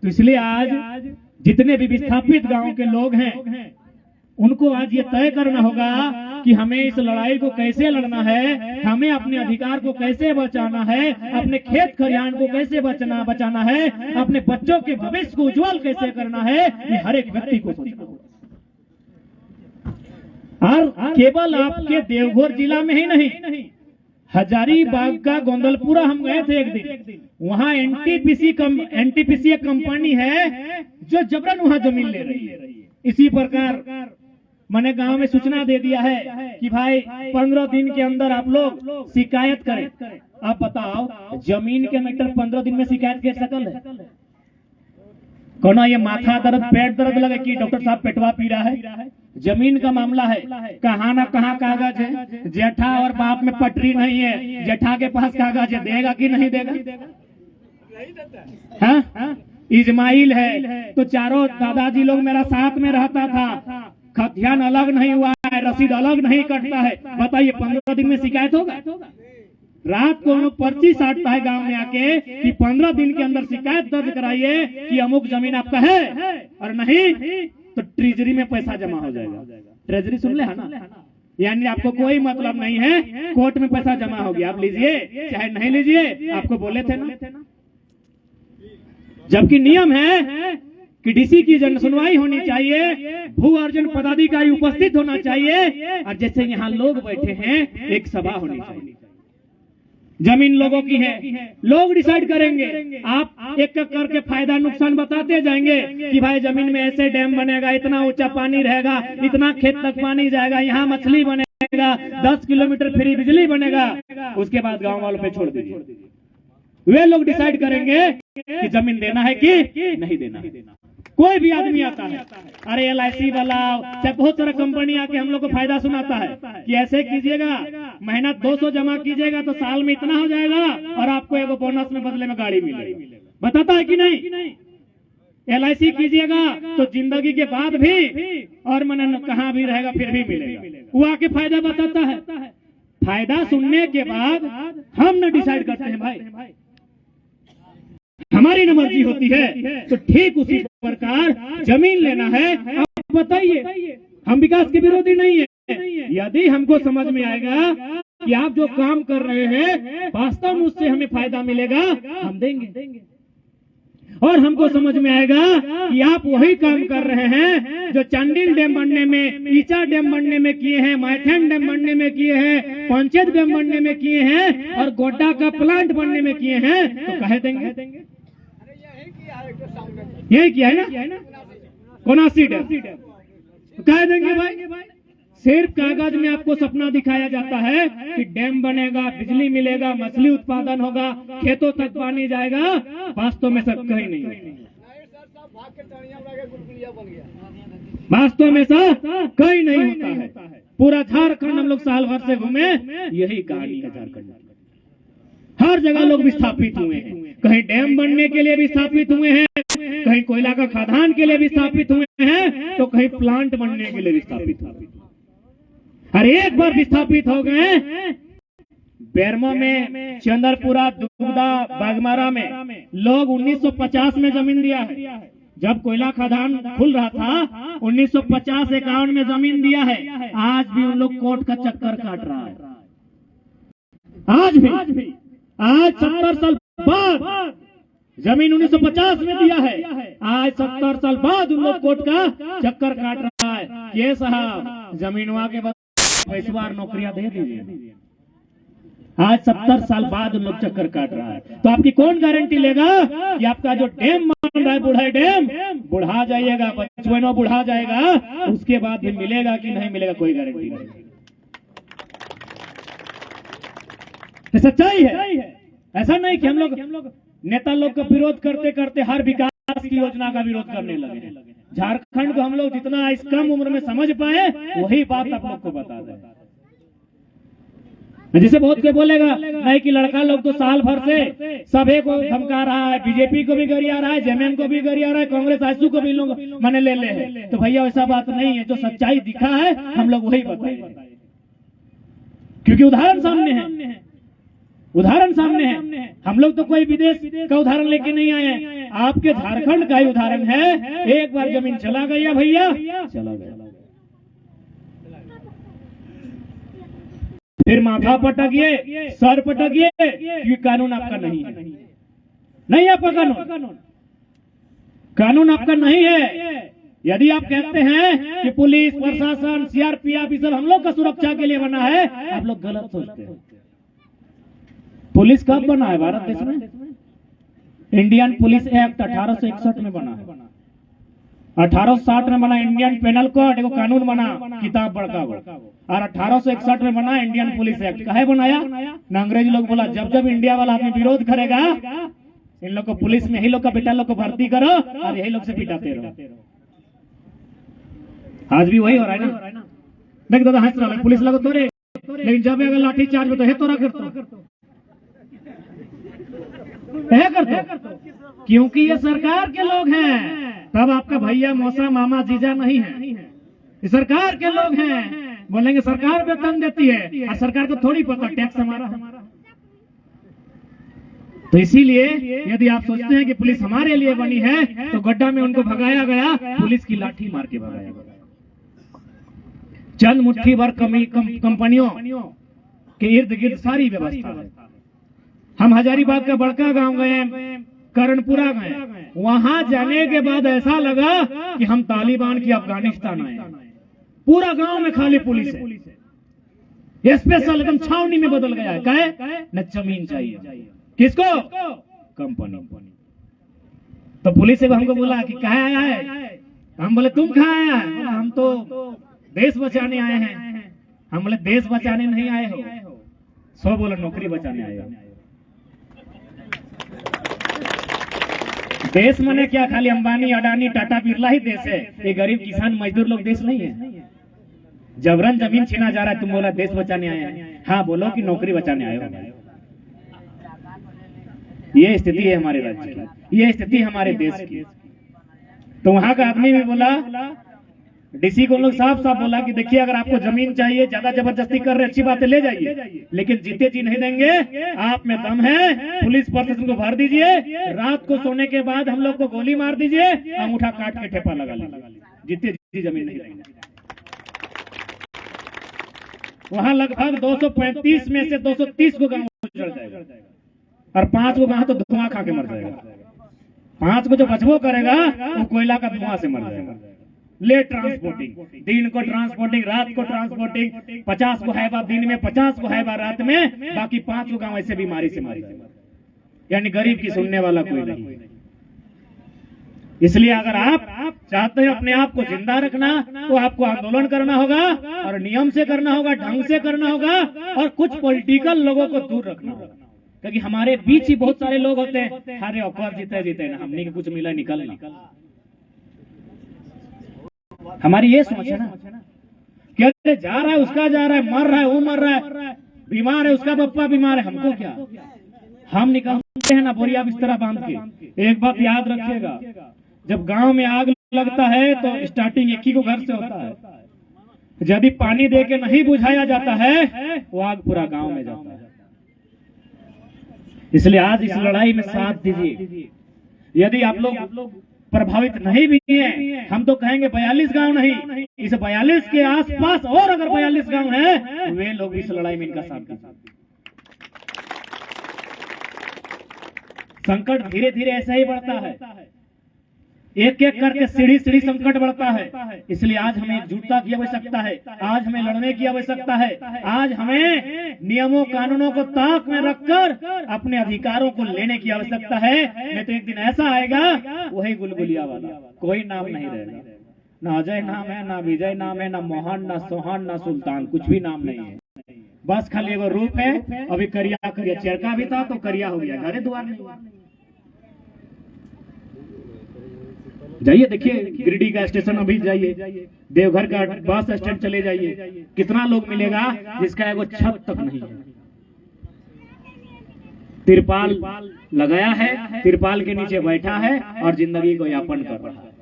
तो इसलिए आज जितने भी विस्थापित गांव के लोग हैं, उनको आज ये तय करना होगा कि हमें इस लड़ाई को कैसे लड़ना है, हमें अपने अधिकार को कैसे बचाना है, अपने खेत खलिहान को कैसे बचाना है, अपने बच्चों के भविष्य को उज्जवल कैसे करना है, ये हर एक व्यक्ति को सोचना होगा। और केवल आपके देवघर जिला में ही नहीं, हजारीबाग का गोंदलपुरा हम गए थे एक दिन, वहाँ NTPC एक कंपनी है जो जबरन वहाँ जमीन ले रही है। इसी प्रकार मैंने गांव में सूचना दे दिया है कि भाई 15 दिन के अंदर आप लोग शिकायत करें। आप बताओ, जमीन के मैटर 15 दिन में शिकायत कर सकल है? कौन ये माथा दर्द, पेट दर्द लगे कि डॉक्टर साहब पेटवा पी रहा है? जमीन का मामला है, कहाँ ना कहाँ कागज है, जेठा और बाप में पटरी नहीं है, जेठा के पास कागज है, देगा कि नहीं देगा? हाँ, इजमाइल है तो चारों दादाजी लोग मेरा साथ में रहता था, खतियान अलग नहीं हुआ है, रसीद अलग नहीं कटता है। बताइए 15 दिन में शिकायत होगा? रात को लोग पर्ची साटता है गांव में आके कि 15 दिन के अंदर शिकायत दर्ज कराइए कि अमुक जमीन आपका है, और नहीं तो ट्रेजरी में पैसा जमा हो जाएगा। ट्रेजरी सुन ले है ना, यानी आपको कोई मतलब नहीं है, कोर्ट में पैसा जमा हो गया, आप लीजिए चाहे नहीं लीजिए, आपको बोले थे ना। जबकि नियम है कि डीसी की जन सुनवाई होनी चाहिए, भू अर्जन पदाधिकारी उपस्थित होना चाहिए, और जैसे यहाँ लोग बैठे हैं एक सभा होनी चाहिए। जमीन लोगों की है, लोग डिसाइड करेंगे। आप एक एक करके फायदा नुकसान बताते जाएंगे कि भाई जमीन में ऐसे डैम बनेगा, इतना ऊंचा पानी रहेगा, इतना खेत तक पानी जाएगा, यहाँ मछली बनेगा, 10 किलोमीटर फ्री बिजली बनेगा। उसके बाद गांव वालों पे छोड़ दीजिए, वे लोग डिसाइड करेंगे कि जमीन देना है कि नहीं देना है। कोई भी आदमी आता है, अरे LIC वाला, चाहे बहुत सारा कंपनी आके हम लोग को फायदा सुनाता है कि ऐसे कीजिएगा, महीना 200 जमा कीजिएगा तो साल में इतना हो जाएगा और आपको एगो बोनस में बदले में गाड़ी मिलेगी। बताता है कि नहीं? LIC कीजिएगा तो जिंदगी के बाद भी और मन कहाँ भी रहेगा फिर भी मिलेगा। वो आके फायदा बताता है। फायदा सुनने के बाद हम न डिसाइड करते हैं भाई, हमारी न मर्जी होती है। तो ठीक उसी प्रकार जमीन लेना है, आप बताइए, हम विकास के विरोधी नहीं है। यदि हमको समझ में आएगा कि आप जो काम कर रहे हैं वास्तव में उससे हमें फायदा मिलेगा, हम देंगे। और हमको समझ में आएगा कि आप वही काम कर रहे हैं जो चांडिल डैम बनने में, ईचा डैम बनने में किए हैं, मैथन डैम बनने में किए हैं, पंचायत डैम बनने में किए हैं और गोड्डा का प्लांट बनने में किए हैं, तो कह देंगे यही किया है ना, कोनासी डैम, तो कह देंगे भाई। सिर्फ कागज में आपको सपना दिखाया जाता है कि डैम बनेगा, बिजली मिलेगा, मछली उत्पादन होगा, खेतों तक पानी जाएगा, वास्तव में सब कहीं नहीं है। वास्तव में सब कहीं नहीं होता है। पूरा झारखंड हम लोग साल भर से घूमे, यही कहानी है झारखंड। हर जगह लोग विस्थापित हुए हैं, कहीं डैम बनने के लिए विस्थापित हुए हैं, कहीं कोयला का खदान के लिए विस्थापित हुए हैं, तो कहीं प्लांट बनने के लिए विस्थापित हुए। हर एक बार विस्थापित हो गए। बेरमो में, चंद्रपुरा, दुगदा, बागमारा में लोग 1950 में जमीन दिया है। जब कोयला खदान खुल रहा था 1950-51 में जमीन दिया है। आज भी उन लोग कोर्ट का चक्कर काट रहा है। आज 70 साल बाद जमीन 1950 में दिया है, आज 70 साल बाद उन लोग कोर्ट का चक्कर काट रहा है। ये साहब जमीनवा के बाद इस बार नौकरियां दे दीजिए। आज 70 साल बाद उन लोग चक्कर काट रहा है। तो आपकी कौन गारंटी लेगा कि आपका जो डैम मान रहा है बुढ़ाई डैम बुढ़ा जाइएगा, 55 बुढ़ा जाएगा, उसके बाद भी मिलेगा कि नहीं मिलेगा, कोई गारंटी नहीं। सच्चाई है। ऐसा नहीं कि हम लोग नेता लोग का विरोध करते करते हर विकास की योजना का विरोध करने लगे। झारखंड को हम लोग जितना इस कम उम्र में समझ पाए वही बात आप लोग को बता दें। जैसे बहुत कोई बोलेगा नहीं कि लड़का लोग तो साल भर से सभी को धमका रहा है, बीजेपी को भी गरिया रहा है, जेएमएम को भी गरिया रहा है, कांग्रेस आजसू को भी लोग माने ले हैं। तो भैया ऐसा बात नहीं है, जो सच्चाई दिखा है हम लोग वही बताएंगे, क्योंकि उदाहरण सामने है। उदाहरण सामने है। हम लोग तो कोई विदेश का उदाहरण लेके नहीं आए हैं, आपके झारखंड का ही उदाहरण है। एक बार जमीन चला गया भैया, चला गया, फिर माथा पटकिए, सर पटकिए, ये कानून आपका नहीं है। नहीं आपका कानून आपका नहीं है। यदि आप कहते हैं कि पुलिस प्रशासन CRPF ये सब हम लोग का सुरक्षा के लिए बना है, आप लोग गलत सोचते हैं। पुलिस कब बना है भारत देश में? इंडियन पुलिस एक्ट 1861 में बना है। 1860 में बना इंडियन पेनल कोड, एगो कानून बना, किताब बड़का हो। और 1861 में बना इंडियन पुलिस एक्ट। काहे बनाया ना? अंग्रेजी लोग बोला जब जब इंडिया वाला आदमी विरोध करेगा इन लोग को पुलिस में, यही लोग का बेटा लोग को भर्ती करो और यही लोग से पिटाते रहो। आज भी वही हो रहा है ना। देख दादा हंस रहा है, पुलिस लोग तो रे, लेकिन जब अगर लाठी चार्ज में तो है तोरा करता क्योंकि ये सरकार के लोग हैं। तब आपका भैया मौसा मामा जीजा नहीं है, ये सरकार के लोग हैं। बोलेंगे सरकार वेतन देती है और सरकार को थोड़ी पता टैक्स हमारा है। तो इसीलिए यदि आप सोचते हैं कि पुलिस हमारे लिए बनी है तो गड्ढा में उनको भगाया गया, पुलिस की लाठी मार के भगाया गया। चंद मुट्ठी भर कंपनियों के इर्द गिर्द सारी व्यवस्था है। हम हजारीबाग का बड़का गांव गए, कर्णपुरा गए। वहां जाने के बाद ऐसा लगा कि हम तालिबान की अफगानिस्तान आए। पूरा गांव में खाली पुलिस है, स्पेशल एकदम छावनी में बदल गया है। कहे न जमीन चाहिए किसको? कंपनी। तो पुलिस से हमको बोला कि कहाँ आया है? हम बोले तुम कहाँ आया है? बोला हम तो देश बचाने आए हैं। हम बोले देश बचाने नहीं आए हो, सो बोला नौकरी बचाने आए हो। देश मने क्या खाली अंबानी अडानी टाटा बिरला ही देश है? ये गरीब किसान मजदूर लोग देश नहीं है। जबरन जमीन छीना जा रहा है, तुम बोला देश बचाने आए हैं। हाँ बोलो कि नौकरी बचाने आए हो। ये स्थिति है हमारे राज्य की, ये स्थिति हमारे देश की। तो वहां का आदमी भी बोला, डीसी को लोग साफ साफ बोला कि देखिए अगर आपको जमीन चाहिए, ज्यादा जबरदस्ती कर रहे, अच्छी बात है ले जाइए, लेकिन जीते जी नहीं देंगे। आप में दम है, पुलिस प्रशासन को भर दीजिए, रात को सोने के बाद हम लोग को गोली मार दीजिए, अंगूठा काट के ठेपा लगा लीजिए, जीते जी जमीन नहीं देंगे। वहां लगभग 235 में से 230 को गांव उजड़ जाएगा और 5 को गांव तो धुआं खा के मर जाएगा। 5 को जो बचबो करेगा वो कोयला का धुआं से मर जाएगा। ले ट्रांसपोर्टिंग, दिन को ट्रांसपोर्टिंग, रात को ट्रांसपोर्टिंग, 50 को हैबा दिन में, 50 को हैबा रात में, बाकी 5 को गांव ऐसे बीमारी से मर जाएगा। यानी गरीब की सुनने वाला कोई नहीं। इसलिए अगर आप चाहते हैं अपने आप को जिंदा रखना तो आपको आंदोलन करना होगा और नियम से करना होगा, ढंग से करना होगा और कुछ पॉलिटिकल लोगों को दूर रखना होगा। क्योंकि हमारे बीच ही बहुत सारे लोग होते हैं, अरे ऑफर जीते ना, हमने कुछ मिला निकलना। हमारी ये सोच है ना, क्या जा रहा है उसका जा रहा है, मर रहा है वो मर रहा है, बीमार है उसका बप्पा बीमार है, हमको क्या? हम निकलते हैं ना बोरिया बिस्तरा बांध के। एक बात याद रखिएगा, जब गांव में आग लगता है तो स्टार्टिंग एक ही को घर से होता है। यदि पानी दे के नहीं बुझाया जाता है वो आग पूरा गांव में जाता है। इसलिए आज इस लड़ाई में साथ दीजिए। यदि आप लोग प्रभावित नहीं भी हैं, हम तो कहेंगे 42 गांव नहीं, इस 42 के आसपास और अगर 42 गांव हैं वे लोग इस लड़ाई में इनका साथ दीजिए। संकट धीरे धीरे ऐसा ही बढ़ता है, एक एक करके सीढ़ी सीढ़ी संकट बढ़ता है। इसलिए आज हमें एकजुटता की आवश्यकता है, आज हमें लड़ने की आवश्यकता है, आज हमें नियमों कानूनों को ताक में रखकर अपने अधिकारों को लेने की आवश्यकता है। नहीं तो एक दिन ऐसा आएगा वही गुलगुलिया वाला, कोई नाम नहीं रहेगा, ना अजय नाम है, ना विजय नाम है, ना मोहन, ना सोहन, ना सुल्तान, कुछ भी नाम नहीं है। बस खाली एगो रूप है। अभी करिया करिया चेरका भी था तो करिया हो गया, घरे द्वार नहीं। जाइए देखिए गिरिडीह का स्टेशन अभी जाइए, देवघर का बस स्टैंड चले जाइए, कितना लोग मिलेगा जिसका एगो छत तक नहीं है। तिरपाल लगाया है, तिरपाल के नीचे बैठा है और जिंदगी को यापन कर रहा है।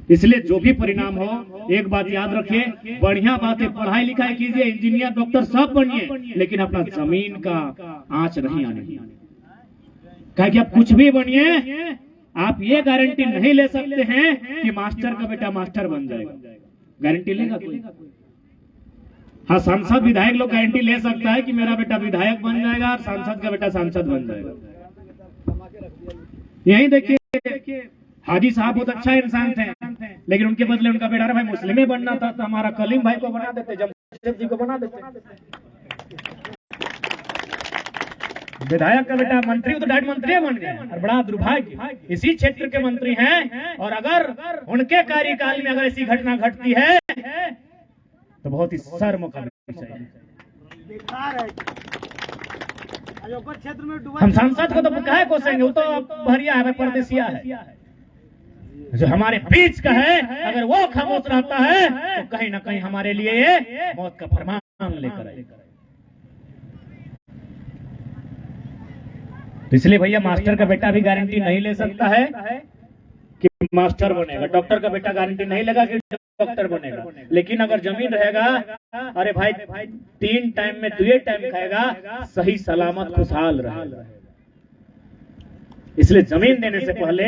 इसलिए जो भी परिणाम हो, एक बात याद रखिए, बढ़िया बात है, पढ़ाई लिखाई कीजिए, इंजीनियर डॉक्टर सब बनिए, लेकिन अपना जमीन का आंच नहीं आने दीजिए। कहा कि आप कुछ भी बनिए, आप ये गारंटी नहीं ले सकते हैं कि मास्टर का बेटा मास्टर बन जाएगा। गारंटी लेगा कोई? हाँ, सांसद विधायक लोग गारंटी ले सकता है कि मेरा बेटा विधायक बन जाएगा और सांसद का बेटा सांसद बन जाएगा। यही देखिए हाजी साहब बहुत अच्छा इंसान थे, लेकिन उनके बदले उनका बेटा भाई मुस्लिम ही बनना था तो हमारा कलीम भाई को बना देते, जमशेद जी को बना देते। विधायक का बेटा मंत्री तो डायरेक्ट मंत्री बन गए और बड़ा दुर्भाग्य, इसी क्षेत्र के मंत्री हैं और अगर उनके कार्यकाल में अगर ऐसी घटना घटती है तो बहुत ही शर्म करनी चाहिए। हम सांसद को तो कहे कोसेंगे, वो तो भरिया है, परदेसिया है। जो हमारे बीच का है अगर वो खामोश रहता है तो कहीं ना कहीं हमारे लिए ये मौत का फरमान लेकर आएगा। तो इसलिए भैया मास्टर का बेटा भी गारंटी नहीं ले सकता है कि मास्टर बनेगा, डॉक्टर का बेटा गारंटी नहीं लेगा कि डॉक्टर बनेगा। लेकिन अगर जमीन रहेगा, अरे भाई 3 टाइम में 2 टाइम खाएगा, सही सलामत खुशहाल रहेगा। इसलिए जमीन देने से पहले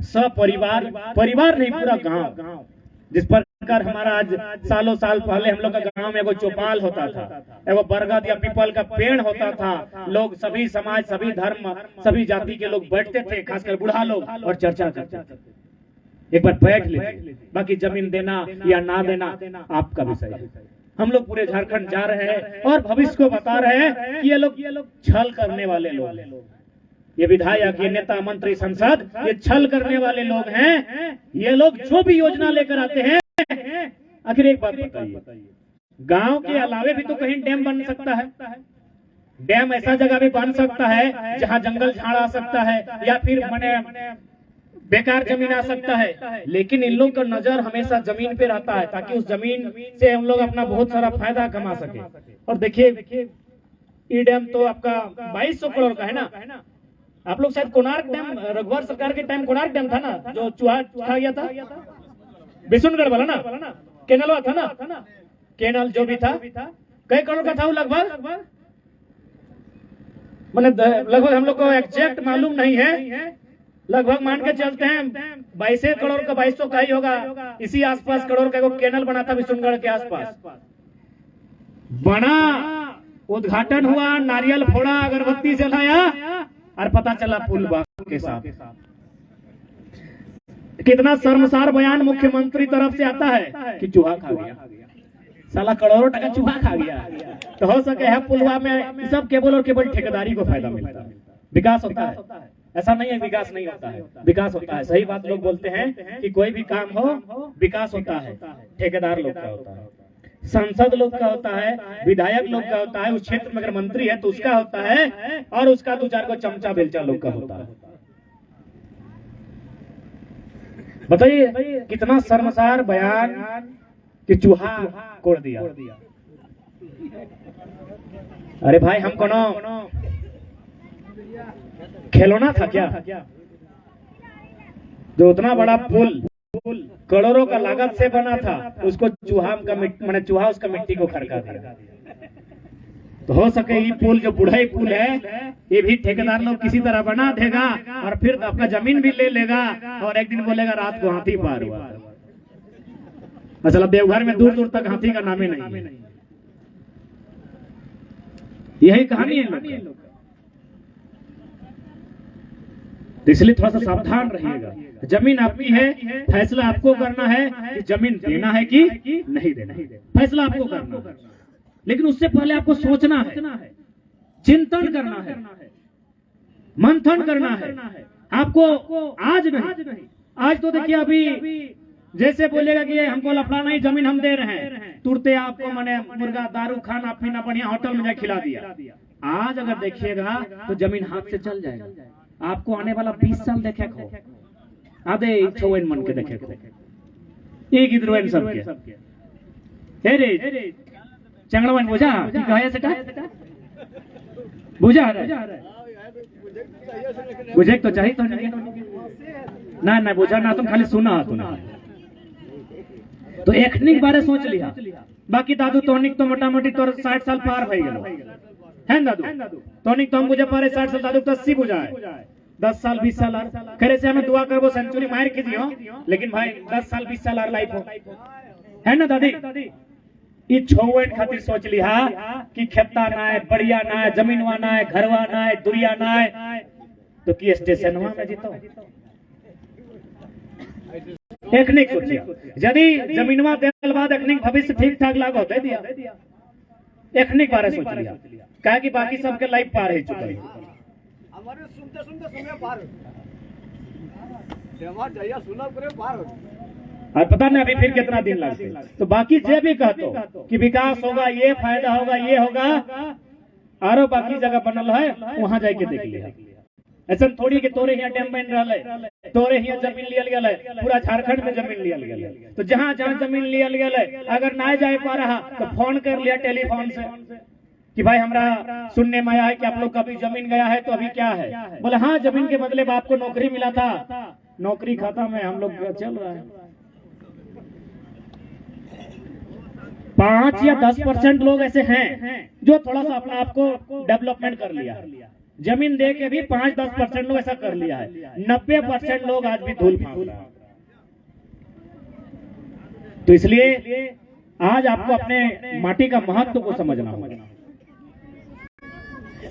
सपरिवार, परिवार नहीं पूरा गांव जिस पर कर हमारा आज सालों साल पहले हम लोग का गांव में एगो चौपाल होता था, एगो बरगद या पीपल का पेड़ होता था। लोग सभी समाज, सभी धर्म, सभी जाति के लोग बैठते थे, खासकर बूढ़ा लोग, और चर्चा करते थे। एक बार बैठ लीजिए, बाकी जमीन देना या ना देना आपका विषय है। हम लोग पूरे झारखंड जा रहे हैं और भविष्य को बता रहे हैं कि ये लोग छल करने वाले लोग, ये विधायक, ये नेता, मंत्री, संसद, ये छल करने वाले लोग हैं। ये लोग जो भी योजना लेकर आते हैं, आखिर एक बात बताइए, गांव के अलावे भी तो कहीं डैम बन सकता है। डैम ऐसा जगह भी बन सकता है जहां जंगल झाड़ आ सकता है या फिर मने बेकार जमीन आ सकता है, लेकिन इन लोग का नजर हमेशा जमीन पे रहता है ताकि उस जमीन से हम लोग अपना बहुत सारा फायदा कमा सके। और देखिए, ये डैम तो आपका 2200 करोड़ का है ना। आप लोग शायद कोणार्क डैम, रघुवर सरकार के टाइम कोणार्क डैम था ना, जो चूहा खा गया था, बिशुनगढ़ वाला ना, केनल था ना, केनल जो भी था, कई करोड़ का था वो लगभग, मैंने लगभग, हम लोग को एग्जैक्ट मालूम नहीं है, लगभग मान के चलते हैं 22 करोड़ का, 2200 का ही होगा। इसी आसपास करोड़ का एक केनल बना था बिशुनगढ़ के आसपास, बना, उद्घाटन हुआ, नारियल फोड़ा, अगरबत्ती जलाया और पता चला पुल के साथ। कितना शर्मसार बयान मुख्यमंत्री तरफ से आता है कि चूहा खा गया, साला करोड़ों टका चूहा खा गया। तो हो सके है पुलवा में सब केवल और केवल ठेकेदारी को फायदा मिलता है। विकास होता है, ऐसा नहीं है विकास नहीं होता है, विकास होता है। सही बात लोग बोलते हैं कि कोई भी काम हो विकास होता है, ठेकेदार लोग का होता है, सांसद लोग का होता है, विधायक लोग का होता है, उस क्षेत्र में अगर मंत्री है तो उसका होता है, और उसका 2-4 को चमचा बेलचा लोग का होता है। बताइए कितना शर्मसार बयान कि चूहा कोड़ दिया। अरे भाई, हम कोनो खिलौना था क्या जो उतना बड़ा पुल करोड़ों का लागत से बना था, उसको चूहा का मैंने चूहा उसका मिट्टी को खड़का दिया। तो हो सके ये पुल जो बुढ़ाई पुल है, ये भी ठेकेदार लोग किसी तरह बना देगा और फिर आपका जमीन भी ले लेगा और एक दिन बोलेगा रात को हाथी पार हुआ। मतलब देवघर में दूर दूर तक हाथी का नाम ही नहीं है। यही कहानी है। तो इसलिए थोड़ा सा सावधान रहिएगा। जमीन आपकी है, फैसला आपको करना है कि जमीन देना है कि नहीं देना है, फैसला आपको करना है। लेकिन उससे पहले आपको सोचना है, चिंतन करना है, मंथन करना है। आपको आज नहीं, आज तो देखिए अभी जैसे बोलेगा कि हमको लफड़ा नहीं, जमीन हम दे रहे हैं, तुरते आपको मैंने मुर्गा, दारू, खाना पीना बढ़िया होटल में जाकर खिला दिया। आज अगर देखिएगा तो जमीन हाथ से चल जाएगा। आपको आने वाला 20 साल देखे खो, आधे छवन मन के देखे खो, एक इधर सबके हे रे चंगड़वन बुझा की कहे सका बुझा बुझे तो चाहिए तो ना बुझा ना, तुम खाली सुना तूने तो एखनिक बारे सोच लिया। बाकी दादू तोनिक तो मोटा मोटी तोर 60 साल पार भई गेलो है दादू, तोनिक तो हम बुझे पारे 60 साल, दादू 80 बुझा है, 10 साल 20 साल करे से हमें दुआ करबो सेंचुरी मार के दियो, लेकिन भाई 10 साल 20 साल और लाइफ हो है ना दादी। ये छौवन खातिर सोच लिया कि खेता ना है, बढ़िया ना है, जमीनवा ना है, घरवा ना है, दुरिया ना है, तो की स्टेशनवा में जीतो एखनिक सोचिया। यदि जमीनवा देल बाद एखनिक भविष्य ठीक ठाक लागो होते दिया, एखनिक बारे सोच लिया, कहा कि बाकी सबके लाइफ पार हो चुका है। हमारे सुनते सुनते समय पार सुना पार और पता नहीं अभी फिर कितना दिन लगते। तो बाकी जे भी कहतो कि विकास होगा, ये फायदा होगा, ये होगा, और बाकी जगह बनल है वहां जाके देख लिया। ऐसा थोड़ी कि तोरे यहाँ डैम बन रहा है, तोरे यहाँ जमीन लियल गया है, पूरा झारखंड में जमीन लियल गया है। तो जहाँ जहाँ जमीन लियल गया है, अगर ना जाए पा रहा तो फोन कर लिया टेलीफोन से कि भाई हमरा सुनने में आया है कि आप लोग का भी जमीन गया है, तो अभी क्या है? बोले हाँ, जमीन के बदले बाप को नौकरी मिला था, नौकरी खाता में हम लोग चल रहा है। 5 या 10% लोग ऐसे हैं जो थोड़ा सा अपना आप को डेवलपमेंट कर लिया है। जमीन दे के भी 5-10% लोग ऐसा कर लिया है। 90% लोग आज भी धूल फांक रहा है। तो इसलिए आज आपको अपने माटी का महत्व को समझना होगा।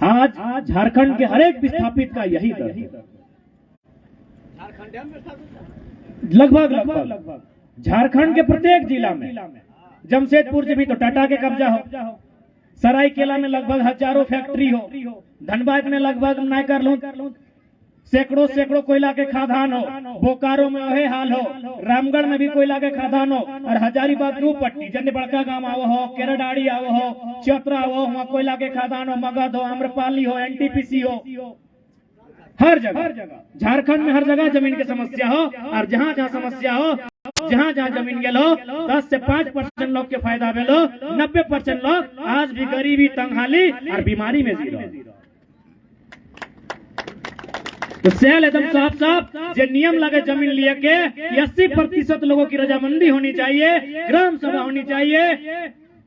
आज झारखंड के हर एक विस्थापित का यही दर्द है। झारखंड डैम में स्थापित लगभग झारखंड के प्रत्येक जिला में, जमशेदपुर से भी तो टाटा के कब्जा हो, सरायकेला में लगभग हजारों फैक्ट्री हो, धनबाद में लगभग नायकर लूट सैकड़ों कोयला के खादान हो, बोकारो में वही हाल हो, रामगढ़ में भी कोयला के खादान हो, और हजारीबाग दू पट्टी जन्ने बड़का गांव आवो हो, केरडाड़ी आवो हो, चतरा हो, वहाँ कोयला के खादान हो, मगध हो, आम्रपाली हो, एनटीपीसी हो, हर जगह झारखंड में हर जगह जमीन की समस्या हो। और जहाँ जहाँ समस्या हो, जहाँ जहाँ जमीन गेलो 10 से 5% लोग के फायदा मिलो, 90% लोग आज भी गरीबी, तंगहाली और बीमारी में जी रहे। तो सेल एकदम साफ जो नियम लगे जमीन लिए के 80% लोगों की रजामंदी होनी चाहिए, ग्राम सभा होनी चाहिए,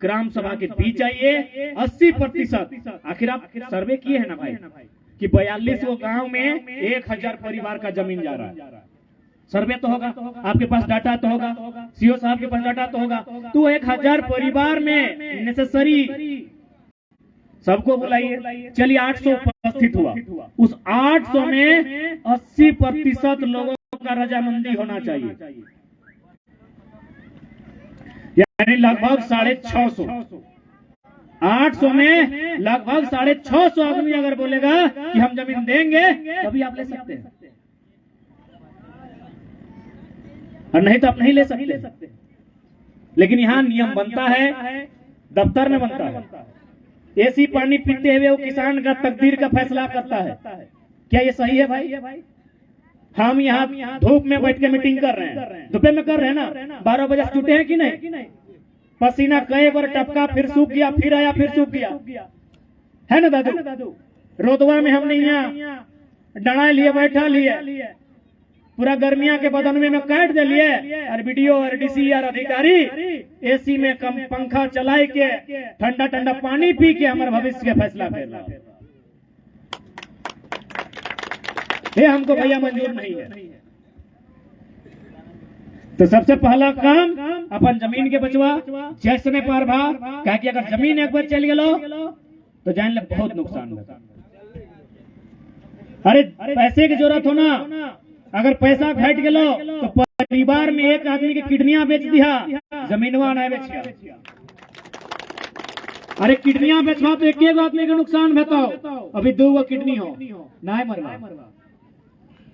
ग्राम सभा के भी चाहिए 80%। आखिर आप सर्वे किए हैं ना भाई कि 42 गांव में 1000 परिवार का जमीन जा रहा है। सर्वे तो होगा, आपके पास डाटा तो होगा, सीओ साहब के पास डाटा तो होगा। तो 1000 परिवार में नेसेसरी सबको बुलाइए, चलिए 800 उपस्थित हुआ, उस 800 में 80% लोगों का रजामंदी होना चाहिए, यानी लगभग 650। 800 में लगभग 650 आदमी अगर बोलेगा कि हम जमीन देंगे तभी आप ले सकते हैं, और नहीं तो आप नहीं ले सकते। लेकिन यहाँ नियम बनता है, दफ्तर में बनता है, एसी पानी पीते हुए वो किसान का तकदीर का फैसला करता है। क्या ये सही है भाई? हम यहाँ धूप में बैठ के मीटिंग कर रहे हैं, धूपे में कर रहे हैं ना, 12 बजे छूटे हैं कि नहीं? पसीना कई बार टपका, फिर सूख गया, फिर आया, फिर सूख गया, है ना दादू? रोदवा में हमने यहाँ डराए लिए, बैठा लिए, पूरा गर्मिया के बदन में काट दिलिए, और वीडियो और डीसी और अधिकारी एसी में कम पंखा चलाए के ठंडा ठंडा पानी पी के हमारे भविष्य के फैसला कर, ये हमको भैया मंजूर नहीं है। तो सबसे पहला काम अपन जमीन के बचवा, जैसने पर भार, क्या कि अगर जमीन एक बार चल गलो तो जान ले बहुत नुकसान होगा। अरे पैसे की जरूरत हो ना, अगर पैसा घट गलो तो परिवार में एक आदमी की किडनियां बेच दिया, जमीनवा नहीं बेचिया। अरे किडनियां बेचवा तो एक आदमी का नुकसान बताओ, अभी 2 किडनी हो नहीं मरवा,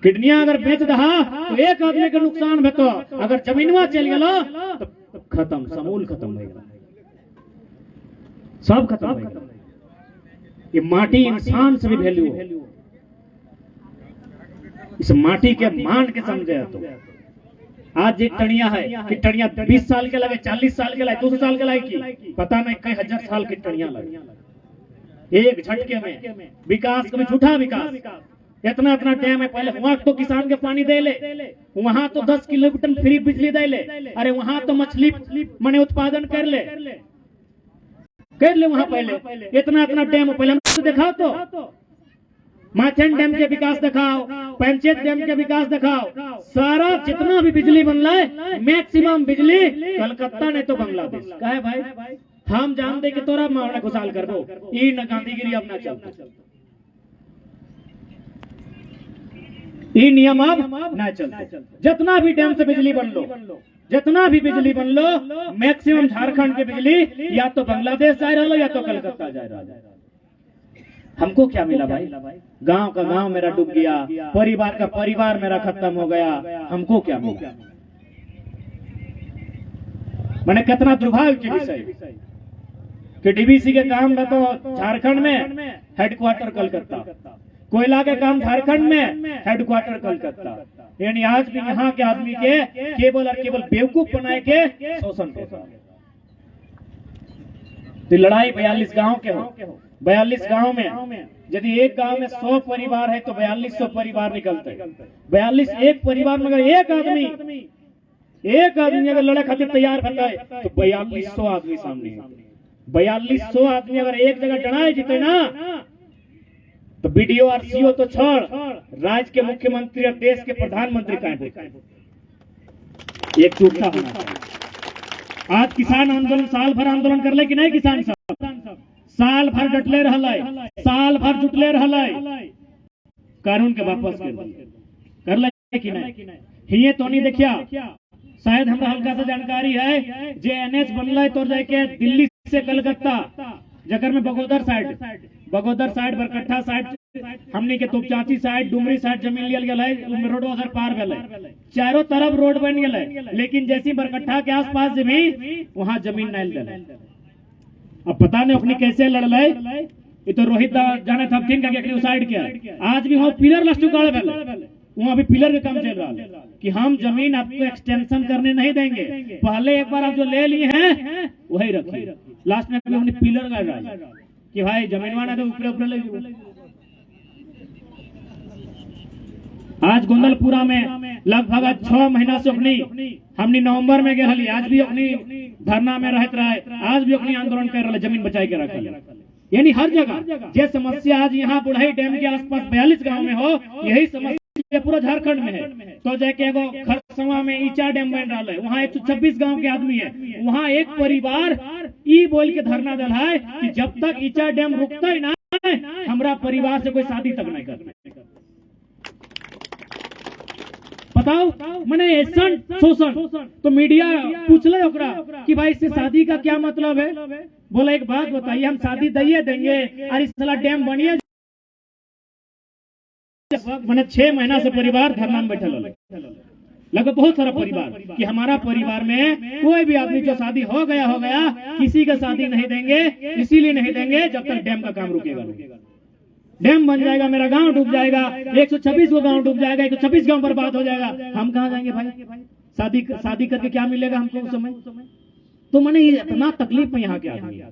किडनियां अगर बेच दहा तो एक आदमी का नुकसान बताओ, अगर जमीनवा चल गलो तो खत्म, समूल खत्म हो गया, सब खत्म हो गया। ये माटी इंसान से भी वैल्यू हो, इस माटी के मान के समझे तो आज एक टणिया है कि टणिया 20 साल के लगे, 40 साल के लगे, 200 साल के लगे, पता नहीं कई हजार साल की टणिया लगे। एक झटके में विकास, कभी झूठा विकास, इतना डैम है, पहले वहां तो किसान के पानी दे ले, वहां तो 10 किलोमीटर फ्री बिजली दे ले, अरे वहां तो मछली मने उत्पादन कर ले वहां, पहले इतना डैम पहले हम देखा तो माथेन डैम के विकास दिखाओ, पंचायत डैम के विकास दिखाओ, सारा जितना भी बिजली बन रहा है मैक्सिमम बिजली कलकत्ता नहीं तो बांग्लादेश का है भाई। हम जानते कि तोरा मामला घुसाल कर दो, ये न गांधीगिरी अपना चलता, ये नियम अब ना चलते। जितना भी डैम से बिजली बन लो, जितना भी बिजली बन लो, मैक्सिमम झारखंड की बिजली या तो बांग्लादेश जा रहा या तो कलकत्ता जा रहा है। हमको क्या मिला भाई? गांव का गांव मेरा डूब गया, परिवार का परिवार मेरा खत्म हो गया, हमको क्या मिला? मैंने कितना दुर्भाग्य की विषय कि डीबीसी के काम में तो झारखंड में हेडक्वार्टर कलकत्ता, कोयला के काम झारखंड में हेडक्वार्टर कलकत्ता, यानी आज भी यहाँ के आदमी के केवल और केवल बेवकूफ बनाए के शोषण करता। तो लड़ाई 42 गांव के हो, 42 गांव में यदि एक गांव में 100 परिवार है तो 4200 परिवार निकलते हैं। 42 एक परिवार में अगर एक आदमी अगर लड़ाई खातिर तैयार बनता है तो 4200 आदमी सामने है। 4200 आदमी अगर एक जगह डराए जीते ना तो बीडीओ और सीओ तो छोड़, राज्य के मुख्यमंत्री और देश के प्रधानमंत्री का एक जुटता होना चाहिए। आज किसान आंदोलन साल भर आंदोलन कर ले कि नहीं किसान सब साल भर डटले रहले, साल भर जुटले रहले, कानून के वापस कर ले कि नहीं। हिये तो नहीं देखिया, शायद हमरा हल्का सा जानकारी है जे एनएच बनल तो जाके दिल्ली से कलकत्ता जकर में बगोदर साइड बरकट्ठा साइड हमने के तुपचाची साइड डुमरी साइड जमीन लियल गए, रोड उधर पार गए, चारों तरफ रोड बन गए, लेकिन जैसी बरकट्ठा के आसपास जमीन वहां जमीन नहीं गए। अब पता नहीं अपनी कैसे लड़ले, ये तो रोहित जाने थपथिन का साइड के आज भी वहाँ पिलर लस्टुकाड़ गए, वहाँ भी पिलर का काम चल रहा है कि हम जमीन आपको एक्सटेंशन करने नहीं देंगे, पहले एक बार आप जो ले लिए हैं वही रखिए। लास्ट में हमने पिलर गाड़ रहा है कि भाई जमीन वाला तो ऊपर ले। आज गोंदलपुरा में लगभग 6 महीना से हमने नवंबर में गए, आज भी अपनी धरना में रहते रहे, आज भी अपनी आंदोलन कर रहे, जमीन बचाई के रखे। यानी हर जगह जे समस्या आज यहाँ बुढ़ाई डैम के आसपास 42 गांव में हो, यही समस्या पूरा झारखंड में है। तो जाके एगो खरसवा में ईचा डैम बन रहा है, वहाँ 126 गांव के आदमी है, वहाँ एक परिवार ई बोल के धरना दल है कि जब तक ईचा डैम रुकता ही ना हमरा परिवार से कोई शादी तक नहीं करना। बताओ मैंने ऐसा शोषण तो मीडिया पूछ ले ओकरा कि भाई इससे शादी का क्या मतलब है। बोला एक बात बताइए, हम शादी दइए देंगे और इस साला डैम बनिए। मैंने 6 महीना से परिवार धरना में बैठे लगभग बहुत सारा परिवार कि हमारा परिवार में कोई भी आदमी जो शादी हो गया किसी का शादी नहीं देंगे, इसीलिए नहीं देंगे जब तक डैम का काम रुकेगा। डैम बन जाएगा मेरा गांव डूब जाएगा, 126 को गांव डूब जाएगा, 126 गांव बर्बाद हो जाएगा, हम कहाँ जाएंगे भाई? शादी करके क्या मिलेगा हमको उस समय? तो मैंने ये इतना तकलीफ में यहाँ के आदमी,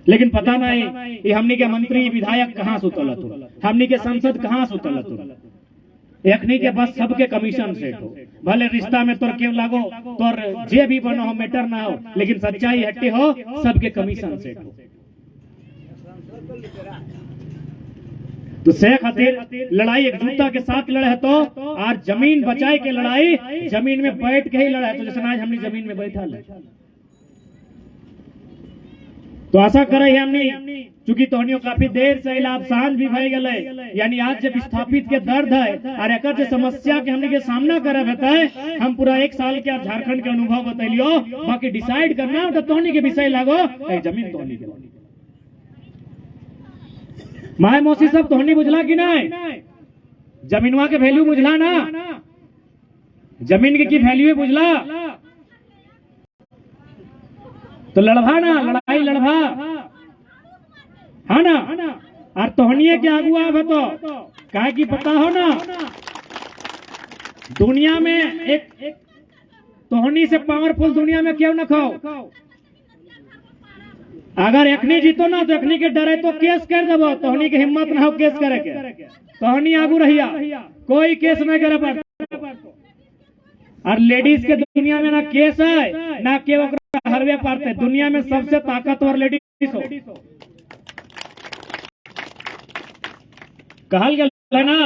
लेकिन पता नहीं ये हमनी के मंत्री विधायक कहाँ सुतल, हमनी के सांसद कहाँ सुतल। एखनी के बस सबके कमीशन सेट हो, भले रिश्ता में तोर क्यों लागो, तोर जे भी बनो हो मैटर ना हो, लेकिन सच्चाई हट्टी हो, सबके कमीशन सेट हो। तो से खातिर लड़ाई एकजुटता के साथ लड़े तो, और जमीन बचाए के लड़ाई जमीन में बैठ के ही लड़ा। तो जैसे आज हमने जमीन में बैठा है, तो आशा करे हमने चूंकि तोहनियों काफी देर से इलाब सांझ भी भय गए, यानी आज जब विस्थापित के दर्द है और एक जो समस्या के हमने के सामना करे बताए, हम पूरा 1 साल के झारखंड के अनुभव बतैलियो, बाकी डिसाइड करना तो तोहनी के विषय लागो जमीन तोहनी के माय मौसी सब तोहनी बुझला कि नहीं? जमीनवा के वैल्यू बुझला ना, जमीन के की वैल्यू बुझला, तो लड़भा ना, लड़ाई लड़भा है ना। और तोहनिए के आगुआ है तो काहे की पता हो ना, दुनिया में एक तोहनी से पावरफुल दुनिया में क्यों न खाओ। अगर एखनी जीतो ना तो एखनी के डरे तो केस कर देबो, तोहनी के हिम्मत ना हो केस करे के, तोहनी आगू रहिया, कोई केस नहीं करे पर। और लेडीज के दुनिया में ना केस है ना के हरवे पारते, दुनिया में सबसे ताकतवर लेडीज हो। कहल गया ना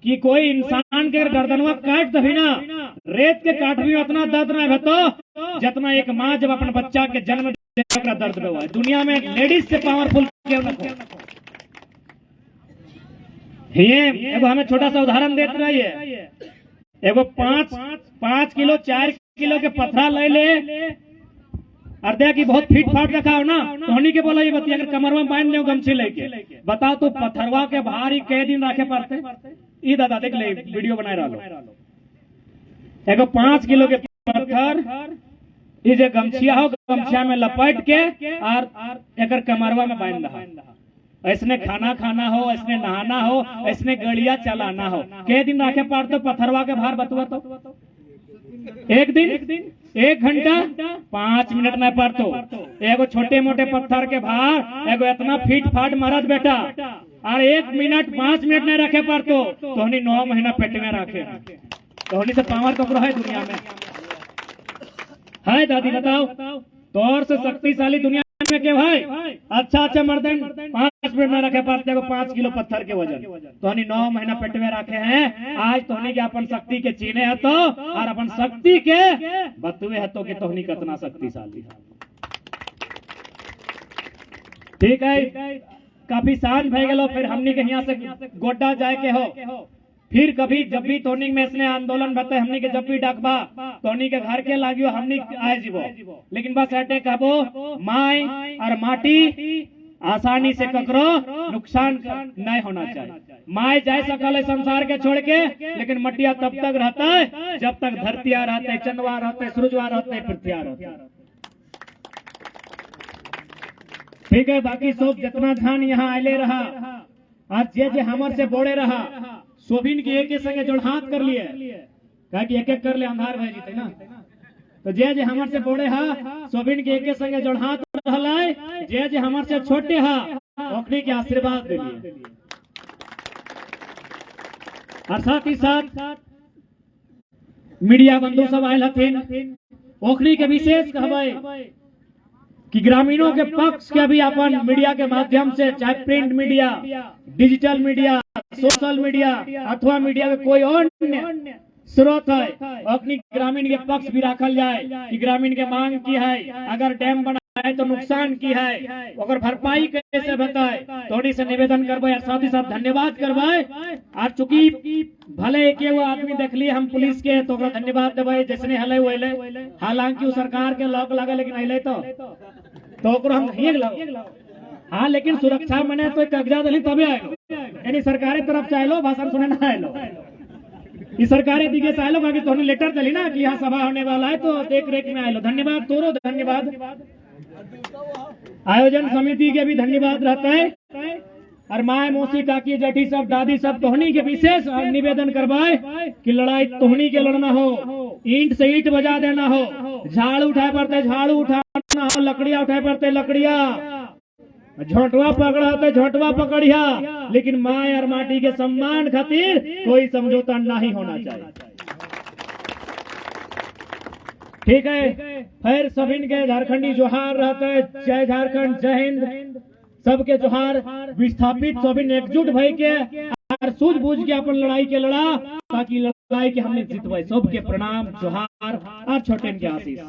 कि कोई इंसान के गर्दनवा काट दभी ना, रेत के काटवी उतना दर्द नहीं भतो जितना एक माँ जब अपने बच्चा के जन्म का दर्द हुआ है। दुनिया में लेडीज से पावरफुल क्यों न हो। ये अब हमें छोटा सा उदाहरण देते रहिए, एगो 5 किलो 4 किलो के पत्थरा ले ले और दे की बहुत फिट फाट रखा हो ना, तो हनी के बोला ये बतिया अगर कमर में बांध ले गमछी लेके, बताओ तो पत्थरवा के बाहर ही कई दिन रखे पड़ते। ई दादा देख ले वीडियो बना रहा, एगो 5 किलो के पत्थर ये जो गमछिया हो, गमछिया में लपेट के और एक कमरवा में बांध रहा। ऐसने खाना खाना हो, ऐसने नहाना हो, ऐसने गड़िया चलाना हो, कई दिन रखे पड़ते पत्थरवा के बाहर। बतुआ तो एक दिन 1 घंटा 5 मिनट में पड़तो, एगो छोटे मोटे पत्थर के बाहर एगो इतना फीट फाट मरद बेटा, और 1 मिनट 5 मिनट नहीं रखे पड़तो, तो हनी 9 महीना पेट में रखे, तो हनी से पावर तो है दुनिया में है। दादी बताओ, तौर से शक्तिशाली दुनिया में के भाई अच्छा मर्दन 5 मिनट में रखे पाते को 5 किलो पत्थर के वजन तोहनी 9 महीना पेट में रखे हैं। आज तोहनी के अपन शक्ति के चीने है तो और अपन शक्ति के बतुए है तो कि तोहनी कितना शक्तिशाली है। ठीक है, काफी सांझ भय गलो, फिर हमनी के यहाँ से गोड्डा जाए के हो। फिर कभी जब भी तोनी में इसने आंदोलन बते हमनी के जब भी डकबा तोनी के घर के लागियो हमनी आए जीवो, लेकिन बस अटे कहबो माय और माटी आसानी से ककरो नुकसान नहीं होना चाहिए। माय जाए सकल है संसार के छोड़ के, लेकिन मटिया तब तक रहता है जब तक धरतिया रहते है, चंदवा रहते, सूरजवा रहते, पृथ्विया रहते। ठीक है, बाकी सब जितना धान यहाँ आले रहा आज जे हमर से बोड़े रहा सोभिन के एक संगे जोड़ हाथ कर लिए, कहा कि एक कर ले अंधार भय जीते ना। तो जे हमर से बोड़े हा सोभिन के एक संगे जोड़ हाथ रहलाय, जे हमर से छोटे हा ओकनी के आशीर्वाद दे लिए। और साथ ही साथ मीडिया बंधु सब आयल हथिन, ओकनी के विशेष कहबै कि ग्रामीणों के पक्ष के भी अपन मीडिया के माध्यम से, चाहे print media, digital media, social media अथवा मीडिया के कोई और स्रोत है, अपनी ग्रामीण के पक्ष भी रखल जाए कि ग्रामीण के मांग की है, अगर डैम बनाए तो नुकसान की है, अगर भरपाई कैसे बताए, थोड़ी से निवेदन करवाए और साथ ही साथ धन्यवाद करवाए। और चूंकि भले एक वो आदमी देख लिए हम पुलिस के तो धन्यवाद देवे जैसे हले वैले, हालांकि वो सरकार के लॉक लगे लेकिन अले तो हम हाँ, लेकिन सुरक्षा मने तो कागजात अली तबे आए, यानी सरकारी तरफ से आए भाषण सुने ना आए, इस सरकारी दिखे से आए बाकी तो लेटर दली ना कि यहाँ सभा होने वाला है तो देख रेख में आए। धन्यवाद तोरो, धन्यवाद आयोजन समिति के भी धन्यवाद रहता है। और माए मौसी काकी जेठी सब दादी सब तोहनी के विशेष निवेदन करवाए कि लड़ाई तोहनी के लड़ना हो, ईंट से ईंट बजा देना हो, झाड़ू उठाए पड़ते झाड़ू उठाना हो, लकड़िया उठाए पड़ते लकड़िया, झोंटवा पकड़ा तो झोंटवा पकड़िया, लेकिन माए और माटी के सम्मान खातिर कोई समझौता नहीं होना चाहिए। ठीक है, फिर सभी के झारखंडी जोहार रहते है, जय झारखंड, जय हिंद, सबके जोहार विस्थापित सभी एकजुट भई के और सूझबूझ के अपन लड़ाई के लड़ा ताकि लड़ाई के हमने जीतवाई। सबके प्रणाम जोहार और छोटे के आशीष।